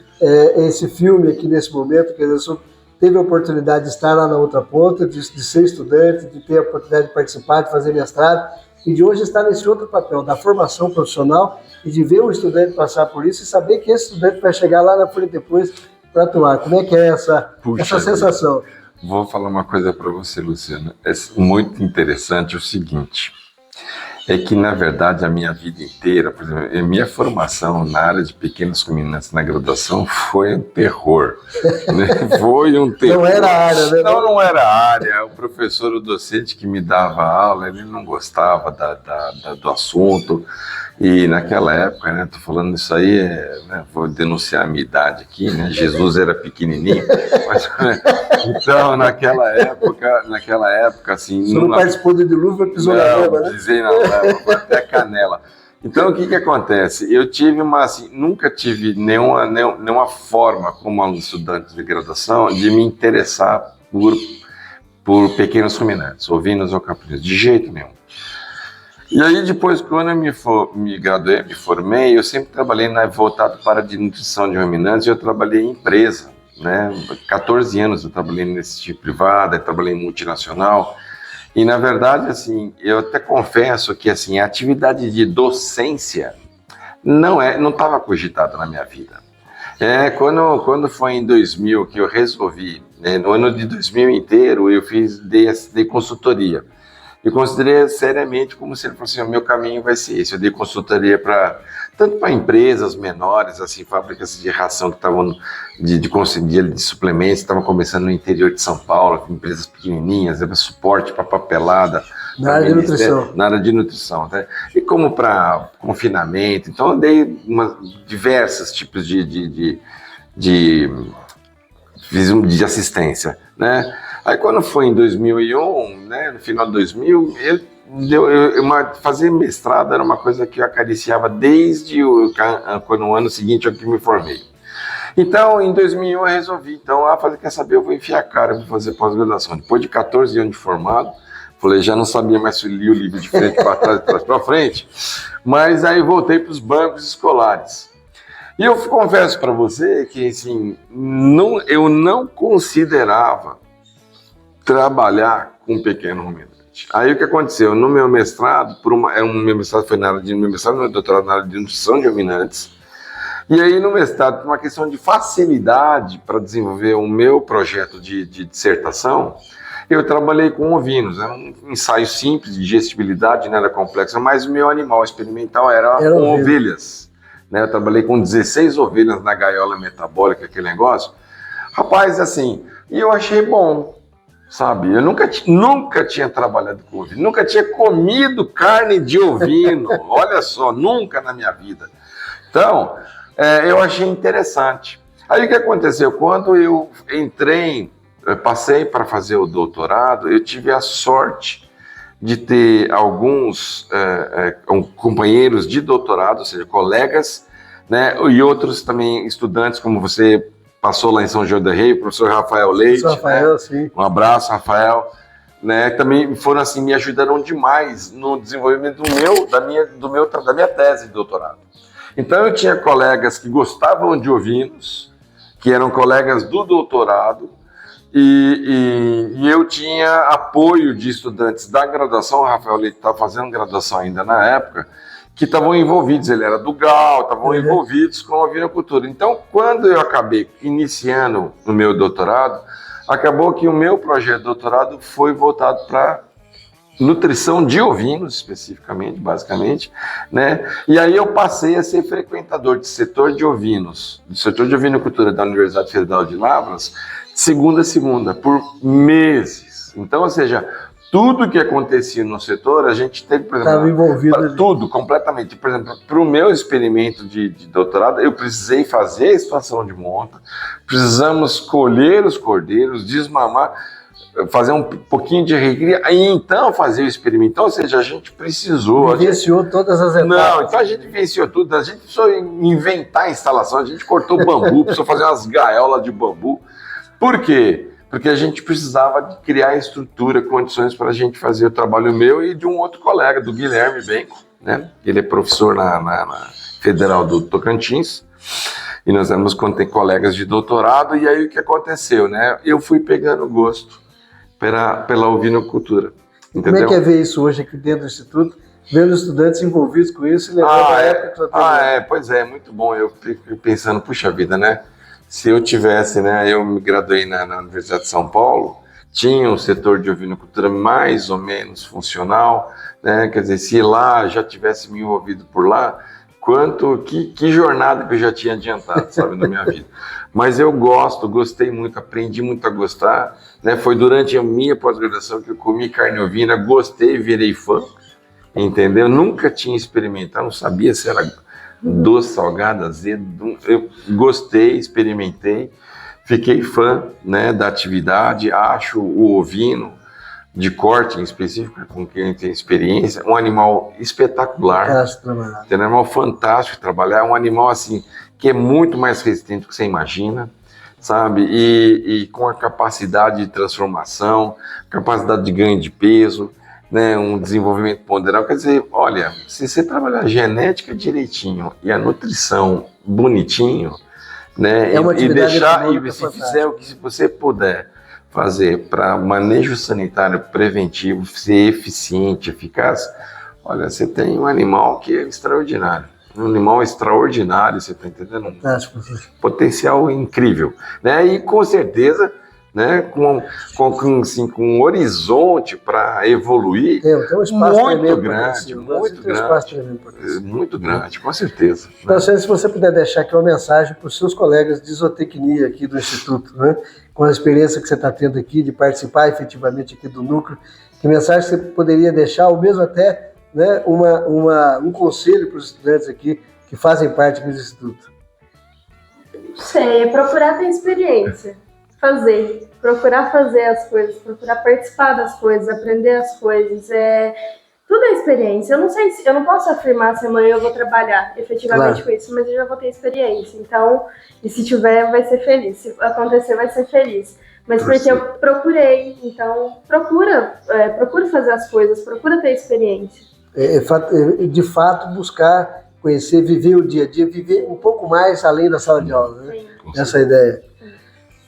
esse filme aqui nesse momento, quer dizer, o senhor teve a oportunidade de estar lá na outra ponta, de ser estudante, de ter a oportunidade de participar, de fazer mestrado, e de hoje estar nesse outro papel, da formação profissional, e de ver o estudante passar por isso e saber que esse estudante vai chegar lá na frente depois para atuar. Como é que é essa sensação? Vou falar uma coisa para você, Luciano. É muito interessante o seguinte, é que, na verdade, a minha vida inteira, por exemplo, a minha formação na área de pequenos ruminantes na graduação foi um terror. Né? Foi um terror. Não era a área, né? Não era a área. O professor, o docente que me dava aula, ele não gostava do assunto. E naquela época, né, tô falando isso aí, né, vou denunciar a minha idade aqui, né, Jesus era pequenininho, mas, então naquela época, assim... Você não participou do dilúvio, pisou na lama, né? Pisei na lama, até canela. Então o que acontece? Eu tive nunca tive nenhuma forma, como aluno estudante de graduação, de me interessar por pequenos ruminantes, ovinos ou caprinos, de jeito nenhum. E aí depois, quando eu me graduei, me formei, eu sempre trabalhei voltado para a nutrição de ruminantes, e eu trabalhei em empresa, né? 14 anos eu trabalhei nesse tipo privado, eu trabalhei em multinacional, e na verdade, assim, eu até confesso que assim, a atividade de docência não estava cogitada na minha vida. Quando foi em 2000 que eu resolvi, né, no ano de 2000 inteiro, eu dei consultoria. Eu considerei seriamente como se ele fosse assim, o meu caminho vai ser esse. Eu dei consultoria tanto para empresas menores, assim, fábricas de ração que estavam de suplementos, que estavam começando no interior de São Paulo, empresas pequenininhas, suporte para papelada. Na área de nutrição. Na área de nutrição, né? E como para confinamento. Então eu dei diversos tipos de assistência, né? Aí quando foi em 2001, né, no final de 2000, fazer mestrado era uma coisa que eu acariciava desde no ano seguinte ao que me formei. Então, em 2001 eu resolvi, quer saber, eu vou enfiar a cara, vou fazer pós-graduação. Depois de 14 anos de formado, falei, já não sabia mais se li o livro de frente para trás, de trás para frente, mas aí voltei para os bancos escolares. E eu confesso para você que, assim, eu não considerava trabalhar com um pequeno ruminante. Aí o que aconteceu? No meu mestrado, meu mestrado foi meu doutorado na área de nutrição de ruminantes, e aí no mestrado, por uma questão de facilidade para desenvolver o meu projeto de dissertação, eu trabalhei com ovinos. Era um ensaio simples de digestibilidade, não era complexo, mas o meu animal experimental era com ovelhas. Né? Eu trabalhei com 16 ovelhas na gaiola metabólica, aquele negócio. Rapaz, assim, e eu achei bom. Sabe, eu nunca tinha trabalhado com ovino, nunca tinha comido carne de ovino, olha só, nunca na minha vida. Então, eu achei interessante. Aí o que aconteceu? Quando eu passei para fazer o doutorado, eu tive a sorte de ter alguns companheiros de doutorado, ou seja, colegas, né, e outros também estudantes, como você passou lá em São João del Rei, o professor Rafael Leite, Rafael, né? Sim. Um abraço, Rafael, né? Também foram assim, me ajudaram demais no desenvolvimento da minha tese de doutorado. Então eu tinha colegas que gostavam de ovinos, que eram colegas do doutorado, e eu tinha apoio de estudantes da graduação. O Rafael Leite estava fazendo graduação ainda na época, que estavam envolvidos, ele era do GAL, estavam envolvidos com a ovinocultura. Então, quando eu acabei iniciando o meu doutorado, acabou que o meu projeto de doutorado foi voltado para nutrição de ovinos, especificamente, basicamente, né? E aí eu passei a ser frequentador de setor de ovinos, do setor de ovinocultura da Universidade Federal de Lavras, segunda a segunda, por meses. Então, ou seja, tudo que acontecia no setor, a gente teve, por exemplo, estava envolvido tudo, completamente. Por exemplo, para o meu experimento de doutorado, eu precisei fazer a estação de monta, precisamos colher os cordeiros, desmamar, fazer um pouquinho de recria, e então fazer o experimento. Então, ou seja, a gente precisou... Vivenciou todas as etapas. Não, então a gente vivenciou tudo, a gente precisou inventar a instalação, a gente cortou bambu, precisou fazer umas gaiolas de bambu. Por quê? Porque a gente precisava de criar estrutura, condições para a gente fazer o trabalho meu e de um outro colega, do Guilherme Benco, né? Ele é professor na Federal do Tocantins, e nós éramos colegas de doutorado, e aí o que aconteceu, né? Eu fui pegando gosto pela ovinocultura, entendeu? Como é que é ver isso hoje aqui dentro do Instituto, vendo estudantes envolvidos com isso e levando a época... Pois é, muito bom, eu fico pensando, puxa vida, né? Se eu tivesse, né, eu me graduei na Universidade de São Paulo, tinha um setor de ovinocultura mais ou menos funcional, né, quer dizer, se lá já tivesse me envolvido por lá, que jornada que eu já tinha adiantado, sabe, na minha vida. Mas eu gostei muito, aprendi muito a gostar, né, foi durante a minha pós-graduação que eu comi carne ovina, gostei, virei fã, entendeu? Nunca tinha experimentado, não sabia se era doce, salgado, azedo. Eu gostei, experimentei, fiquei fã, né, da atividade. Acho o ovino de corte em específico, com quem tem experiência, um animal espetacular, um animal fantástico de trabalhar, um animal assim que é muito mais resistente do que você imagina, sabe, e com a capacidade de transformação, capacidade de ganho de peso, né, um desenvolvimento ponderal. Quer dizer, olha, se você trabalhar a genética direitinho e a nutrição bonitinho, né, e se fizer o que você puder fazer para manejo sanitário preventivo, ser eficiente, eficaz, olha, você tem um animal que é extraordinário. Um animal extraordinário, você está entendendo? Fantástico. Potencial incrível, né, e com certeza, né, com um horizonte para evoluir tem um espaço muito grande, muito grande, com certeza. Então, se você puder deixar aqui uma mensagem para os seus colegas de zootecnia aqui do Instituto, né, com a experiência que você está tendo aqui de participar efetivamente aqui do núcleo, que mensagem você poderia deixar, ou mesmo até, né, um conselho para os estudantes aqui que fazem parte do Instituto? Não sei, é procurar ter experiência. Procurar fazer as coisas, procurar participar das coisas, aprender as coisas, tudo é experiência. Eu não sei, eu não posso afirmar se amanhã eu vou trabalhar efetivamente com isso, mas eu já vou ter experiência. Então, e se tiver, vai ser feliz. Se acontecer, vai ser feliz. Mas porque eu procurei, então procura fazer as coisas, procura ter experiência. De fato, buscar conhecer, viver o dia a dia, viver um pouco mais além da sala de aula, né? Essa é a ideia.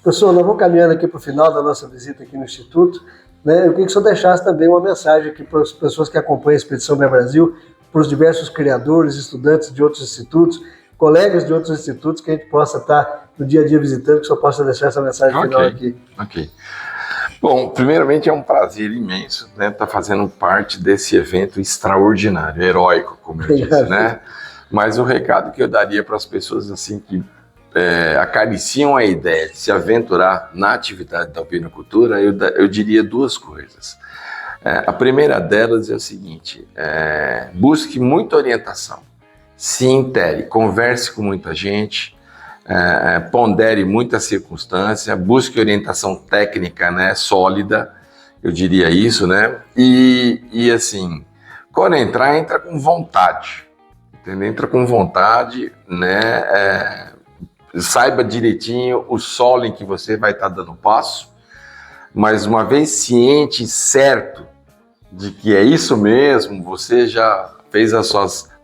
Professor, nós vamos caminhando aqui para o final da nossa visita aqui no Instituto, né? Eu queria que o senhor deixasse também uma mensagem aqui para as pessoas que acompanham a Expedição Bem Brasil, para os diversos criadores, estudantes de outros institutos, colegas de outros institutos, que a gente possa estar no dia a dia visitando, que o senhor possa deixar essa mensagem final aqui. Ok. Bom, primeiramente é um prazer imenso, né, estar fazendo parte desse evento extraordinário, heróico, como eu disse, né? Mas o recado que eu daria para as pessoas assim que acariciam a ideia de se aventurar na atividade da ovinocultura, eu diria duas coisas. A primeira delas é o seguinte: busque muita orientação, se intere, converse com muita gente, pondere muita circunstância, busque orientação técnica, né, sólida, eu diria isso, né? E assim, quando entra com vontade, entendeu? Entra com vontade, né? Saiba direitinho o solo em que você vai estar dando passo, mas uma vez ciente e certo de que é isso mesmo, você já fez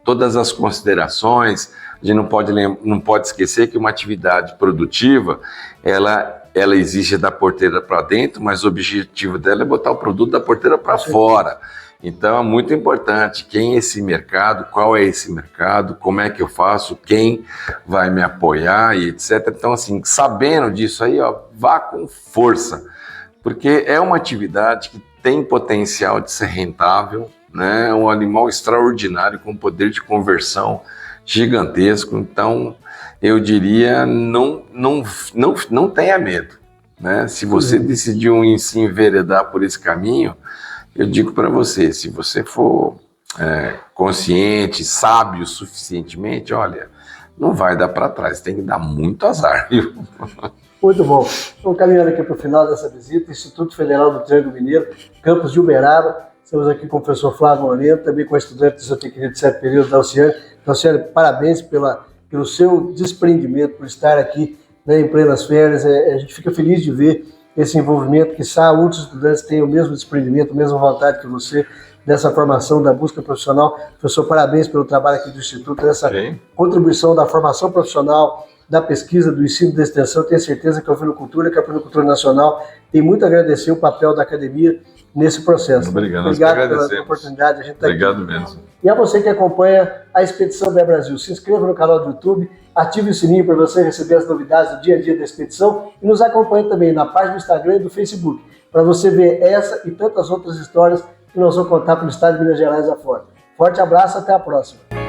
todas as considerações. A gente não pode esquecer que uma atividade produtiva, ela existe da porteira para dentro, mas o objetivo dela é botar o produto da porteira para fora. Então é muito importante quem é esse mercado, qual é esse mercado, como é que eu faço, quem vai me apoiar e etc. Então, assim, sabendo disso aí, ó, vá com força, porque é uma atividade que tem potencial de ser rentável, né? É um animal extraordinário com poder de conversão gigantesco. Então, eu diria, não tenha medo, né? Se você decidiu se enveredar por esse caminho, Eu digo para você, se você for consciente, sábio suficientemente, olha, não vai dar para trás, tem que dar muito azar, viu? Muito bom. Estamos caminhando aqui para o final dessa visita, Instituto Federal do Triângulo Mineiro, campus de Uberaba. Estamos aqui com o professor Flávio Moreno, também com a estudante do zootecnia de 7º período, Dalciane. Dalciane, parabéns pelo seu desprendimento, por estar aqui, né, em plenas férias. A gente fica feliz de ver esse envolvimento, que outros estudantes têm o mesmo desprendimento, a mesma vontade que você, dessa formação, da busca profissional. Professor, parabéns pelo trabalho aqui do Instituto, dessa contribuição da formação profissional, da pesquisa, do ensino da extensão. Tenho certeza que a Ovinocultura, que a Ovinocultura Nacional, tem muito a agradecer o papel da academia nesse processo. Obrigado pela oportunidade. A gente tá Obrigado aqui. mesmo. E a você que acompanha a Expedição Bem Brasil, se inscreva no canal do YouTube, ative o sininho para você receber as novidades do dia a dia da expedição e nos acompanhe também na página do Instagram e do Facebook, para você ver essa e tantas outras histórias que nós vamos contar pelo estado de Minas Gerais afora. Forte abraço, até a próxima.